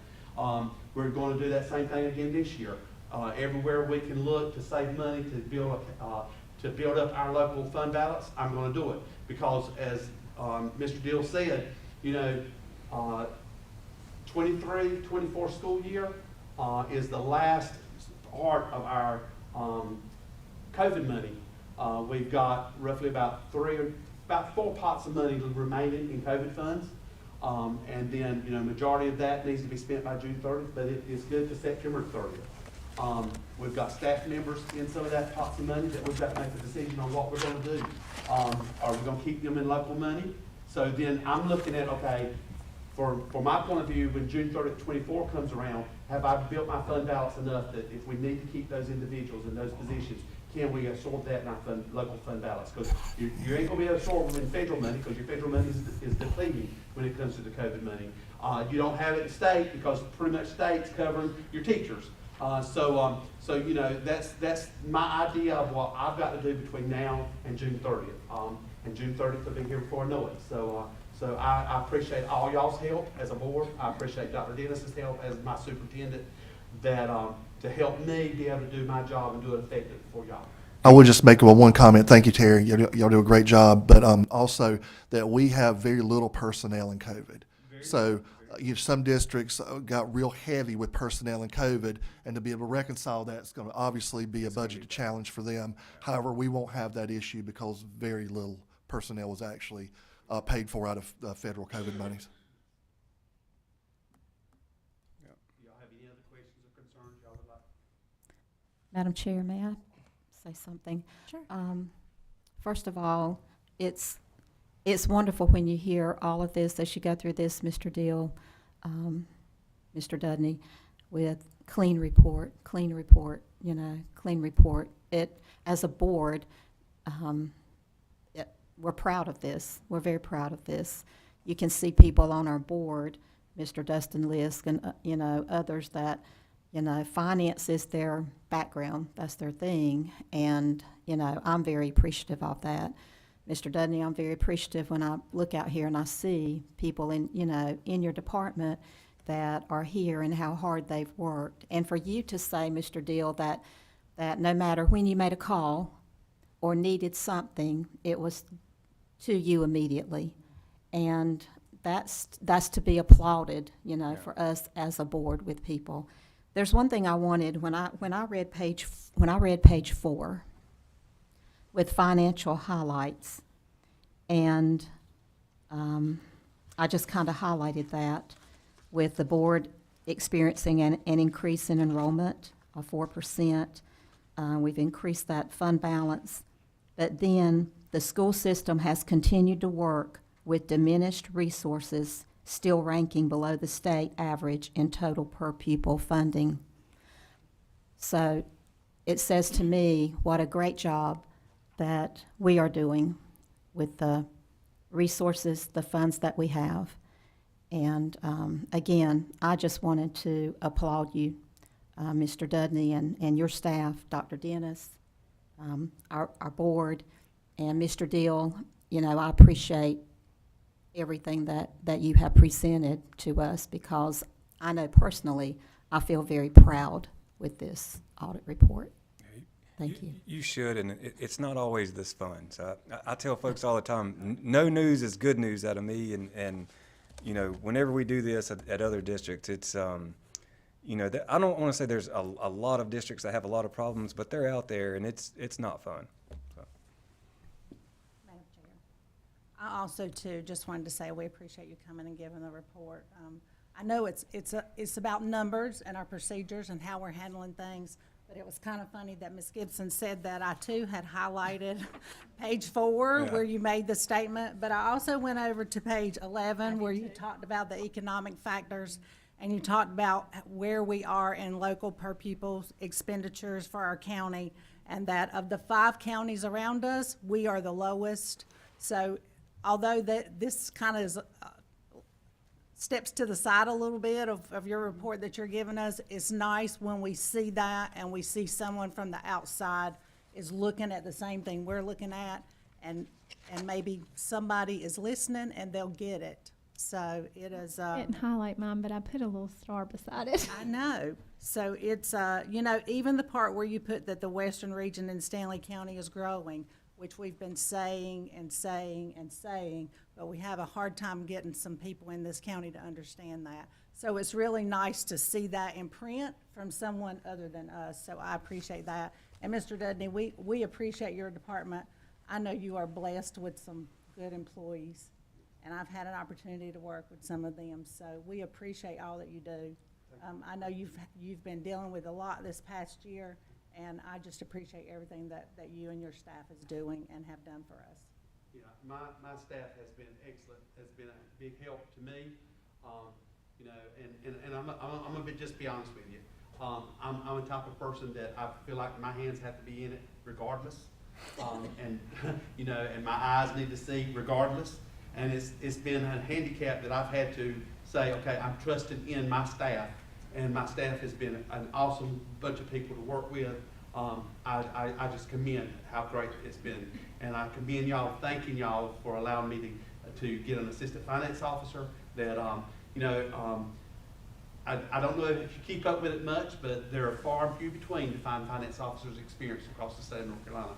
We're going to do that same thing again this year. Everywhere we can look to save money to build up our local fund balance, I'm going to do it, because as Mr. Deal said, 23-24 school year is the last part of our COVID money. We've got roughly about 4 pots of money remaining in COVID funds. And then, majority of that needs to be spent by June 30th, but it is good to September 30th. We've got staff members in some of that pots of money that we've got to make a decision on what we're going to do. Are we going to keep them in local money? So then I'm looking at, okay, for my point of view, when June 30th, 24 comes around, have I built my fund balance enough that if we need to keep those individuals in those positions, can we absorb that in our local fund balance? Because you ain't going to be able to absorb them in federal money, because your federal money is depleting when it comes to the COVID money. You don't have it in state, because pretty much state's covering your teachers. So that's my idea of what I've got to do between now and June 30th. And June 30th will be here before I know it. So I appreciate all y'all's help as a board. I appreciate Dr. Dennis's help as my superintendent, that to help me be able to do my job and do it effectively for y'all. I would just make one comment. Thank you, Terry. Y'all do a great job. But also that we have very little personnel in COVID. So some districts got real heavy with personnel in COVID, and to be able to reconcile that is going to obviously be a budget challenge for them. However, we won't have that issue because very little personnel was actually paid for out of federal COVID monies. Do y'all have any other questions or concerns y'all would like? Madam Chair, may I say something? Sure. First of all, it's wonderful when you hear all of this, as you go through this, Mr. Deal, Mr. Dudney, with clean report, clean report. It, as a board, we're proud of this. We're very proud of this. You can see people on our board, Mr. Dustin Lisk and, others that, finance is their background. That's their thing. And, I'm very appreciative of that. Mr. Dudney, I'm very appreciative when I look out here and I see people in your department that are here and how hard they've worked. And for you to say, Mr. Deal, that no matter when you made a call or needed something, it was to you immediately. And that's to be applauded, for us as a board with people. There's one thing I wanted when I read page 4 with financial highlights, and I just kind of highlighted that with the board experiencing an increase in enrollment of 4%. We've increased that fund balance, but then the school system has continued to work with diminished resources, still ranking below the state average in total per pupil funding. So it says to me what a great job that we are doing with the resources, the funds that we have. And again, I just wanted to applaud you, Mr. Dudney, and your staff, Dr. Dennis, our board, and Mr. Deal. I appreciate everything that you have presented to us, because I know personally I feel very proud with this audit report. Thank you. You should, and it's not always this fun. So I tell folks all the time, no news is good news out of me, and whenever we do this at other districts, it's I don't want to say there's a lot of districts that have a lot of problems, but they're out there, and it's not fun. So. I also too just wanted to say we appreciate you coming and giving the report. I know it's about numbers and our procedures and how we're handling things, but it was kind of funny that Ms. Gibson said that I too had highlighted page 4 where you made the statement, but I also went over to page 11 where you talked about the economic factors and you talked about where we are in local per pupil expenditures for our county, and that of the 5 counties around us, we are the lowest. So although this kind of is steps to the side a little bit of your report that you're giving us, it's nice when we see that and we see someone from the outside is looking at the same thing we're looking at, and maybe somebody is listening and they'll get it. So it is. I didn't highlight mine, but I put a little star beside it. I know. So it's, even the part where you put that the western region in Stanley County is growing, which we've been saying and saying and saying, but we have a hard time getting some people in this county to understand that. So it's really nice to see that in print from someone other than us, so I appreciate that. And Mr. Dudney, we appreciate your department. I know you are blessed with some good employees, and I've had an opportunity to work with some of them, so we appreciate all that you do. I know you've been dealing with a lot this past year, and I just appreciate everything that you and your staff is doing and have done for us. Yeah, my staff has been excellent, has been a big help to me. And I'm gonna just be honest with you. I'm the type of person that I feel like my hands have to be in it regardless. And my eyes need to see regardless. And it's been a handicap that I've had to say, okay, I'm trusting in my staff, and my staff has been an awesome bunch of people to work with. I just commend how great it's been, and I commend y'all, thanking y'all for allowing me to get an assistant finance officer that, I don't know if you keep up with it much, but there are far and few between to find finance officers experienced across the state of North Carolina.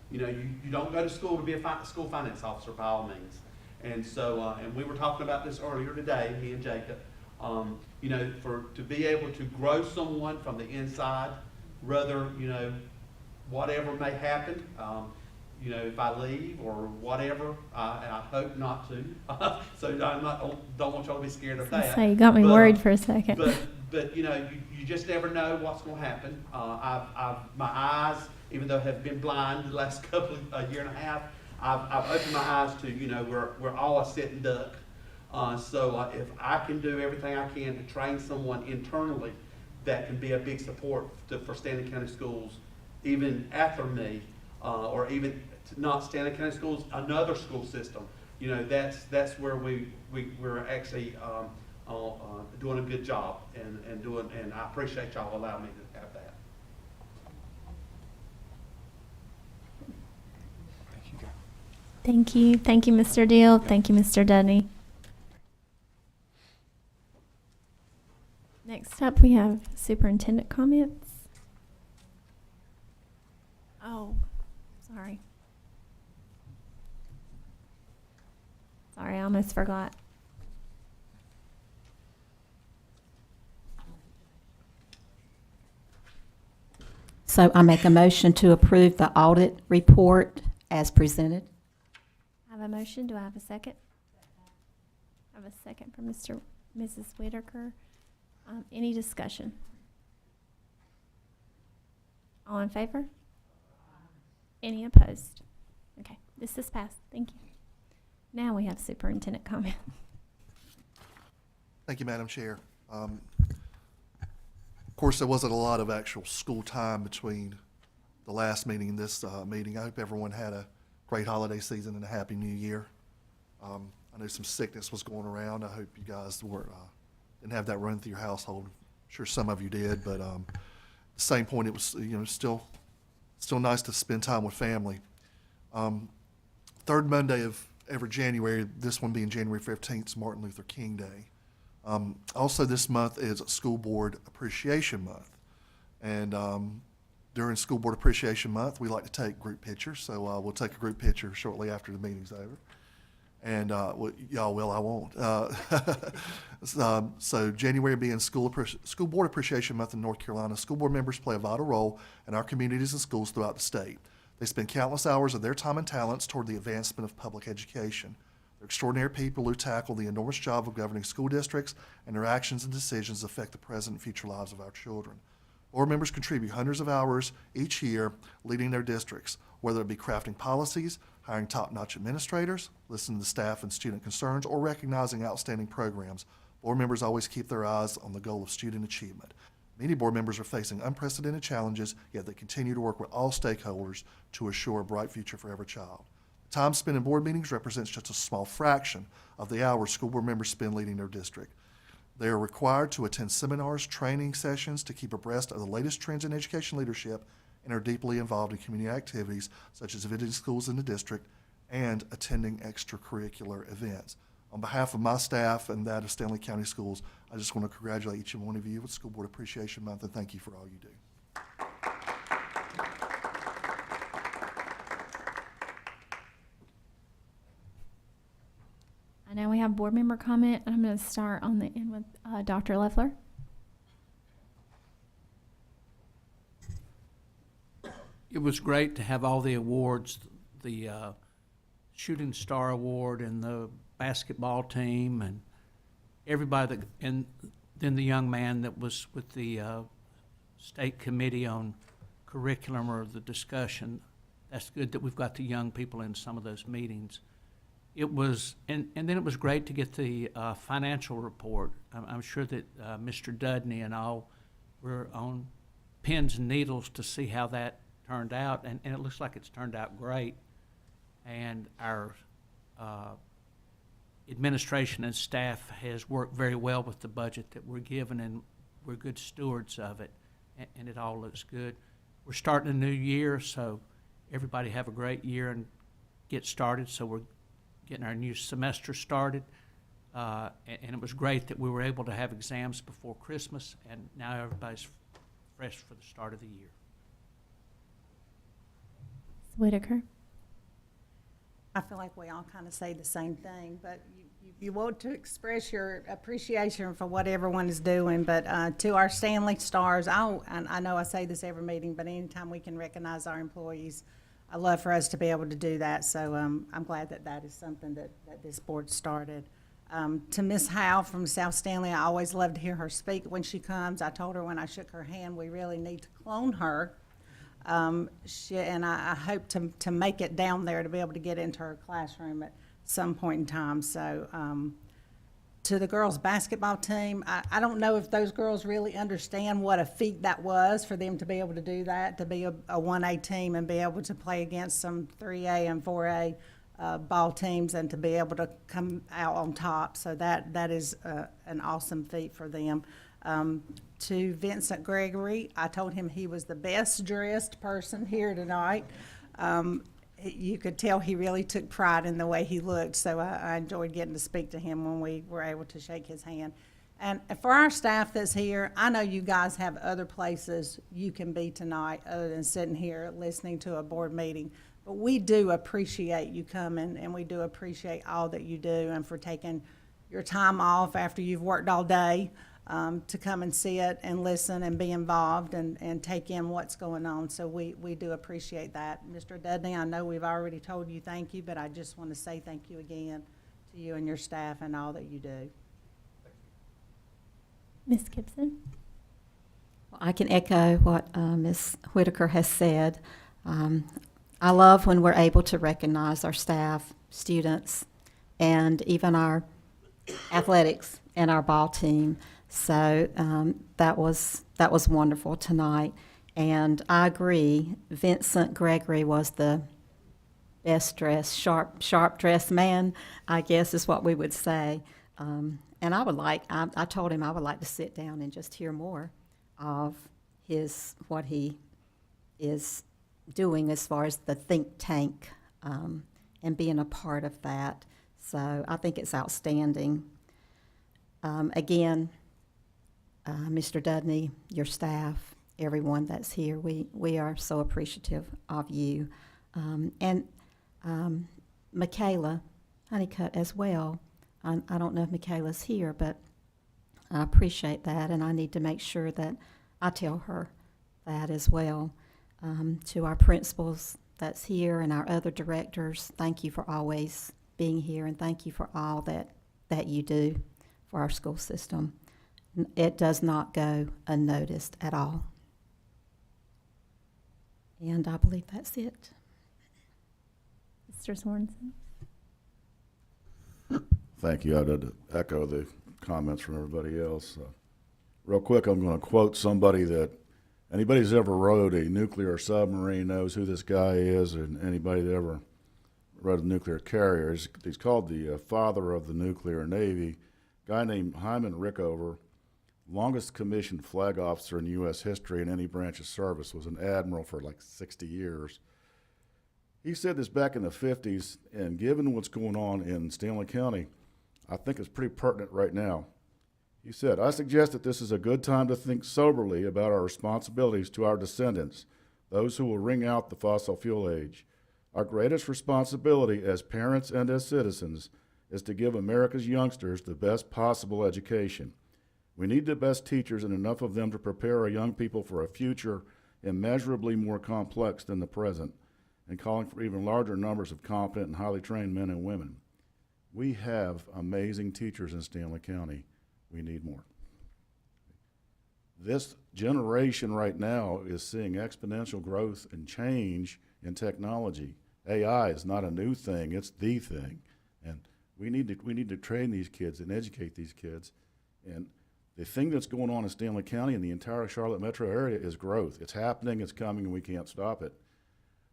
You don't go to school to be a school finance officer by all means. And so, and we were talking about this earlier today, me and Jacob, to be able to grow someone from the inside, rather, whatever may happen, if I leave or whatever, and I hope not to. So don't want y'all to be scared of that. So you got me worried for a second. But you just never know what's going to happen. My eyes, even though have been blind the last a year and a half, I've opened my eyes to we're all a sitting duck. So if I can do everything I can to train someone internally that can be a big support for Stanley County Schools, even after me, or even not Stanley County Schools, another school system, that's where we're actually doing a good job and I appreciate y'all allowing me to have that. Thank you. Thank you, Mr. Deal. Thank you, Mr. Dudney. Next up, we have superintendent comments. Oh, sorry. Sorry, I almost forgot. So I make a motion to approve the audit report as presented. I have a motion. Do I have a second? I have a second from Mrs. Whitaker. Any discussion? All in favor? Any opposed? Okay, this is passed. Thank you. Now we have superintendent comment. Thank you, Madam Chair. Of course, there wasn't a lot of actual school time between the last meeting and this meeting. I hope everyone had a great holiday season and a happy new year. I know some sickness was going around. I hope you guys didn't have that run through your household. I'm sure some of you did, but at the same point, it was still nice to spend time with family. Third Monday of every January, this one being January 15th, is Martin Luther King Day. Also this month is School Board Appreciation Month. And during School Board Appreciation Month, we like to take group pictures. So we'll take a group picture shortly after the meeting's over. And y'all will, I won't. So January being School Board Appreciation Month in North Carolina, school board members play a vital role in our communities and schools throughout the state. They spend countless hours of their time and talents toward the advancement of public education. They're extraordinary people who tackle the enormous job of governing school districts, and their actions and decisions affect the present and future lives of our children. Board members contribute hundreds of hours each year leading their districts, whether it be crafting policies, hiring top-notch administrators, listening to staff and student concerns, or recognizing outstanding programs. Board members always keep their eyes on the goal of student achievement. Many board members are facing unprecedented challenges, yet they continue to work with all stakeholders to assure a bright future for every child. The time spent in board meetings represents just a small fraction of the hours school board members spend leading their district. They are required to attend seminars, training sessions to keep abreast of the latest trends in education leadership, and are deeply involved in community activities such as visiting schools in the district and attending extracurricular events. On behalf of my staff and that of Stanley County Schools, I just want to congratulate each and one of you with School Board Appreciation Month, and thank you for all you do. And now we have board member comment, and I'm going to start on the end with Dr. Leffler. It was great to have all the awards, the Shooting Star Award and the basketball team and everybody that, and then the young man that was with the state committee on curriculum or the discussion. That's good that we've got the young people in some of those meetings. It was, and then it was great to get the financial report. I'm sure that Mr. Dudney and all were on pins and needles to see how that turned out, and it looks like it's turned out great. And our administration and staff has worked very well with the budget that we're given, and we're good stewards of it, and it all looks good. We're starting a new year, so everybody have a great year and get started. So we're getting our new semester started, and it was great that we were able to have exams before Christmas, and now everybody's fresh for the start of the year. Whitaker. I feel like we all kind of say the same thing, but you want to express your appreciation for what everyone is doing. But to our Stanley Stars, and I know I say this every meeting, but anytime we can recognize our employees, I love for us to be able to do that. So I'm glad that that is something that this board started. To Miss Howe from South Stanley, I always love to hear her speak when she comes. I told her when I shook her hand, we really need to clone her. And I hope to make it down there to be able to get into her classroom at some point in time. So to the girls' basketball team, I don't know if those girls really understand what a feat that was for them to be able to do that, to be a 1A team and be able to play against some 3A and 4A ball teams and to be able to come out on top. So that is an awesome feat for them. To Vincent Gregory, I told him he was the best dressed person here tonight. You could tell he really took pride in the way he looked, so I enjoyed getting to speak to him when we were able to shake his hand. And for our staff that's here, I know you guys have other places you can be tonight other than sitting here listening to a board meeting. But we do appreciate you coming, and we do appreciate all that you do and for taking your time off after you've worked all day to come and see it and listen and be involved and take in what's going on. So we do appreciate that. Mr. Dudney, I know we've already told you thank you, but I just want to say thank you again to you and your staff and all that you do. Ms. Gibson. Well, I can echo what Ms. Whitaker has said. I love when we're able to recognize our staff, students, and even our athletics and our ball team. So that was wonderful tonight. And I agree, Vincent Gregory was the best dressed, sharp dressed man, I guess is what we would say. And I told him I would like to sit down and just hear more of what he is doing as far as the think tank and being a part of that. So I think it's outstanding. Again, Mr. Dudney, your staff, everyone that's here, we are so appreciative of you. And Michaela Honeycutt as well. I don't know if Michaela's here, but I appreciate that, and I need to make sure that I tell her that as well. To our principals that's here and our other directors, thank you for always being here, and thank you for all that you do for our school system. It does not go unnoticed at all. And I believe that's it. Mr. Sorensen? Thank you. I did echo the comments from everybody else. Real quick, I'm going to quote somebody that anybody who's ever rode a nuclear submarine knows who this guy is, and anybody that ever rode a nuclear carrier. He's called the father of the nuclear navy. A guy named Hyman Rickover, longest commissioned flag officer in U.S. history in any branch of service, was an admiral for like 60 years. He said this back in the 50s, and given what's going on in Stanley County, I think it's pretty pertinent right now. He said, "I suggest that this is a good time to think soberly about our responsibilities to our descendants, those who will ring out the fossil fuel age. Our greatest responsibility as parents and as citizens is to give America's youngsters the best possible education. We need the best teachers and enough of them to prepare our young people for a future immeasurably more complex than the present, and calling for even larger numbers of competent and highly trained men and women. We have amazing teachers in Stanley County. We need more." This generation right now is seeing exponential growth and change in technology. AI is not a new thing, it's the thing. And we need to train these kids and educate these kids. And the thing that's going on in Stanley County and the entire Charlotte metro area is growth. It's happening, it's coming, and we can't stop it.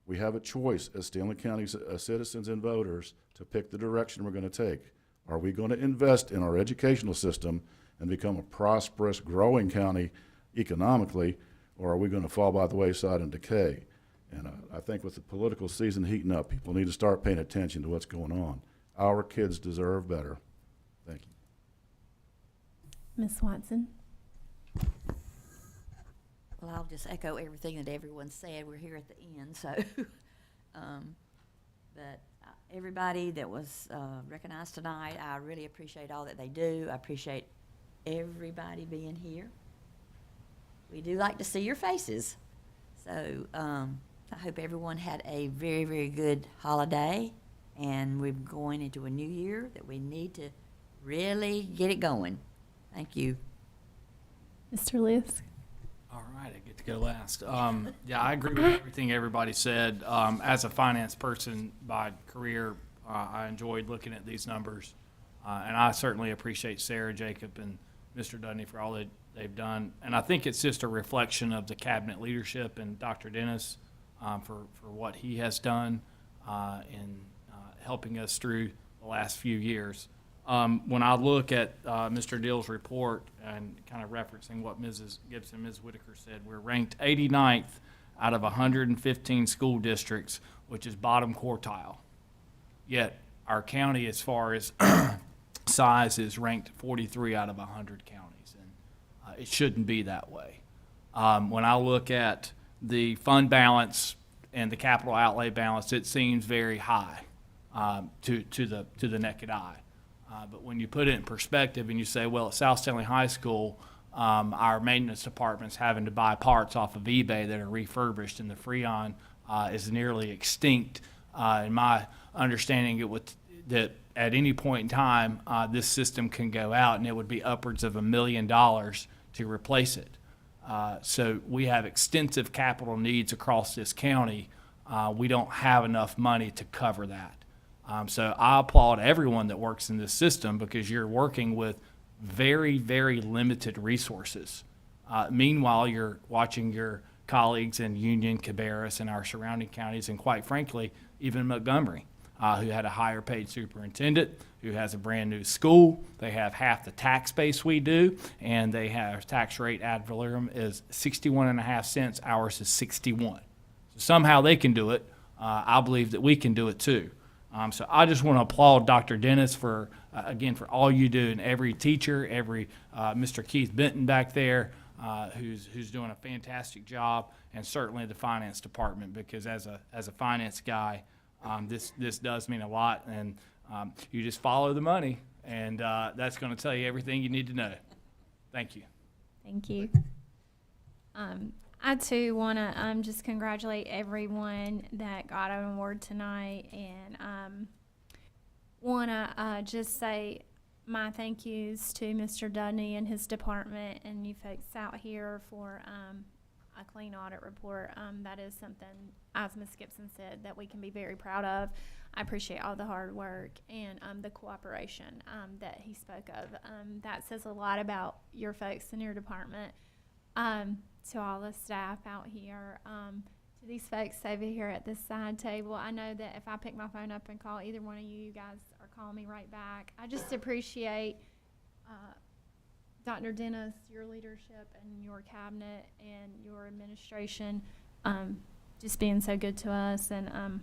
We have a choice as Stanley County citizens and voters to pick the direction we're going to take. Are we going to invest in our educational system and become a prosperous, growing county economically, or are we going to fall by the wayside and decay? And I think with the political season heating up, people need to start paying attention to what's going on. Our kids deserve better. Thank you. Ms. Watson? Well, I'll just echo everything that everyone said. We're here at the end, so, but everybody that was recognized tonight, I really appreciate all that they do. I appreciate everybody being here. We do like to see your faces. So I hope everyone had a very, very good holiday, and we're going into a new year that we need to really get it going. Thank you. Mr. Lisk? All right, I get to go last. Yeah, I agree with everything everybody said. As a finance person by career, I enjoyed looking at these numbers. And I certainly appreciate Sarah, Jacob, and Mr. Dudney for all that they've done. And I think it's just a reflection of the cabinet leadership and Dr. Dennis for what he has done in helping us through the last few years. When I look at Mr. Dill's report and kind of referencing what Mrs. Gibson, Ms. Whitaker said, we're ranked 89th out of 115 school districts, which is bottom quartile. Yet our county, as far as size, is ranked 43 out of 100 counties, and it shouldn't be that way. When I look at the fund balance and the capital outlay balance, it seems very high to the naked eye. But when you put it in perspective and you say, well, at South Stanley High School, our maintenance department's having to buy parts off of eBay that are refurbished, and the Freon is nearly extinct. In my understanding, that at any point in time, this system can go out, and it would be upwards of $1 million to replace it. So we have extensive capital needs across this county. We don't have enough money to cover that. So I applaud everyone that works in this system, because you're working with very, very limited resources. Meanwhile, you're watching your colleagues in Union, Cabarrus, and our surrounding counties, and quite frankly, even Montgomery, who had a higher paid superintendent, who has a brand new school. They have half the tax base we do, and they have tax rate ad valorem is 61.5 cents. Ours is 61. So somehow they can do it. I believe that we can do it too. So I just want to applaud Dr. Dennis for, again, for all you do, and every teacher, every Mr. Keith Benton back there, who's doing a fantastic job, and certainly the finance department, because as a finance guy, this does mean a lot, and you just follow the money, and that's going to tell you everything you need to know. Thank you. Thank you. I too want to just congratulate everyone that got an award tonight, and want to just say my thank yous to Mr. Dudney and his department and you folks out here for a clean audit report. That is something, as Ms. Gibson said, that we can be very proud of. I appreciate all the hard work and the cooperation that he spoke of. That says a lot about your folks in your department. To all the staff out here, to these folks over here at this side table. I know that if I pick my phone up and call either one of you, you guys are calling me right back. I just appreciate Dr. Dennis, your leadership and your cabinet and your administration just being so good to us. And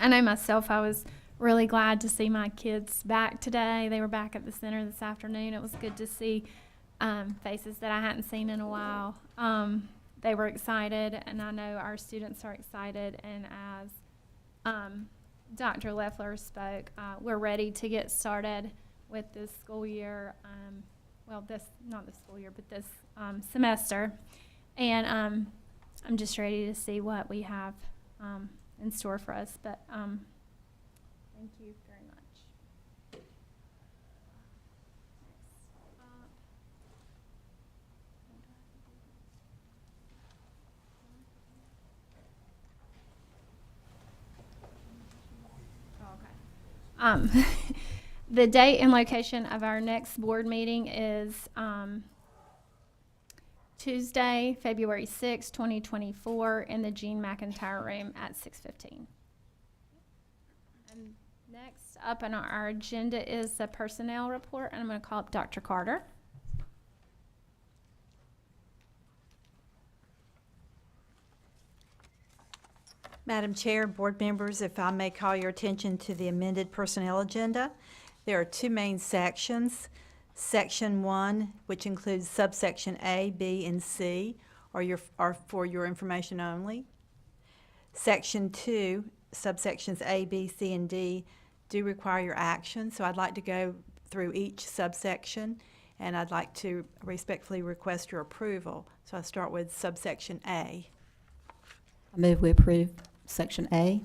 I know myself, I was really glad to see my kids back today. They were back at the center this afternoon. It was good to see faces that I hadn't seen in a while. They were excited, and I know our students are excited. And as Dr. Leffler spoke, we're ready to get started with this school year. Well, not this school year, but this semester. And I'm just ready to see what we have in store for us. But thank you very much. The date and location of our next board meeting is Tuesday, February 6, 2024, in the Gene McIntyre Room at 6:15. And next up on our agenda is the personnel report, and I'm going to call up Dr. Carter. Madam Chair, board members, if I may call your attention to the amended personnel agenda. There are two main sections. Section 1, which includes subsection A, B, and C, are for your information only. Section 2, subsections A, B, C, and D do require your action, so I'd like to go through each subsection, and I'd like to respectfully request your approval. So I start with subsection A. I move we approve Section A.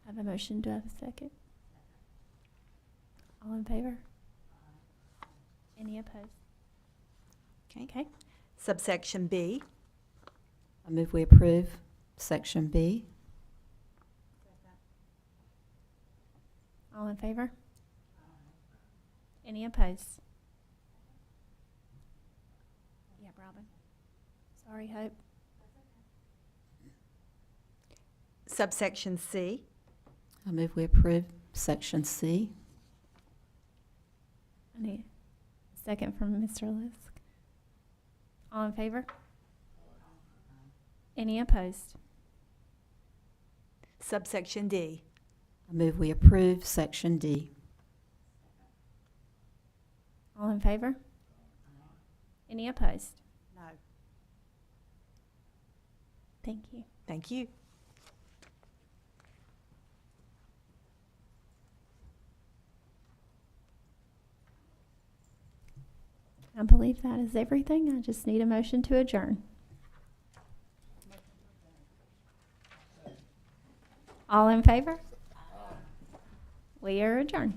I have a motion. Do I have a second? All in favor? Any opposed? Okay. Subsection B. I move we approve Section B. All in favor? Any opposed? Yeah, Robin. Sorry, Hope. Subsection C. I move we approve Section C. I need a second from Mr. Lisk. All in favor? Any opposed? Subsection D. I move we approve Section D. All in favor? Any opposed? No. Thank you. Thank you. I believe that is everything. I just need a motion to adjourn. All in favor? We are adjourned.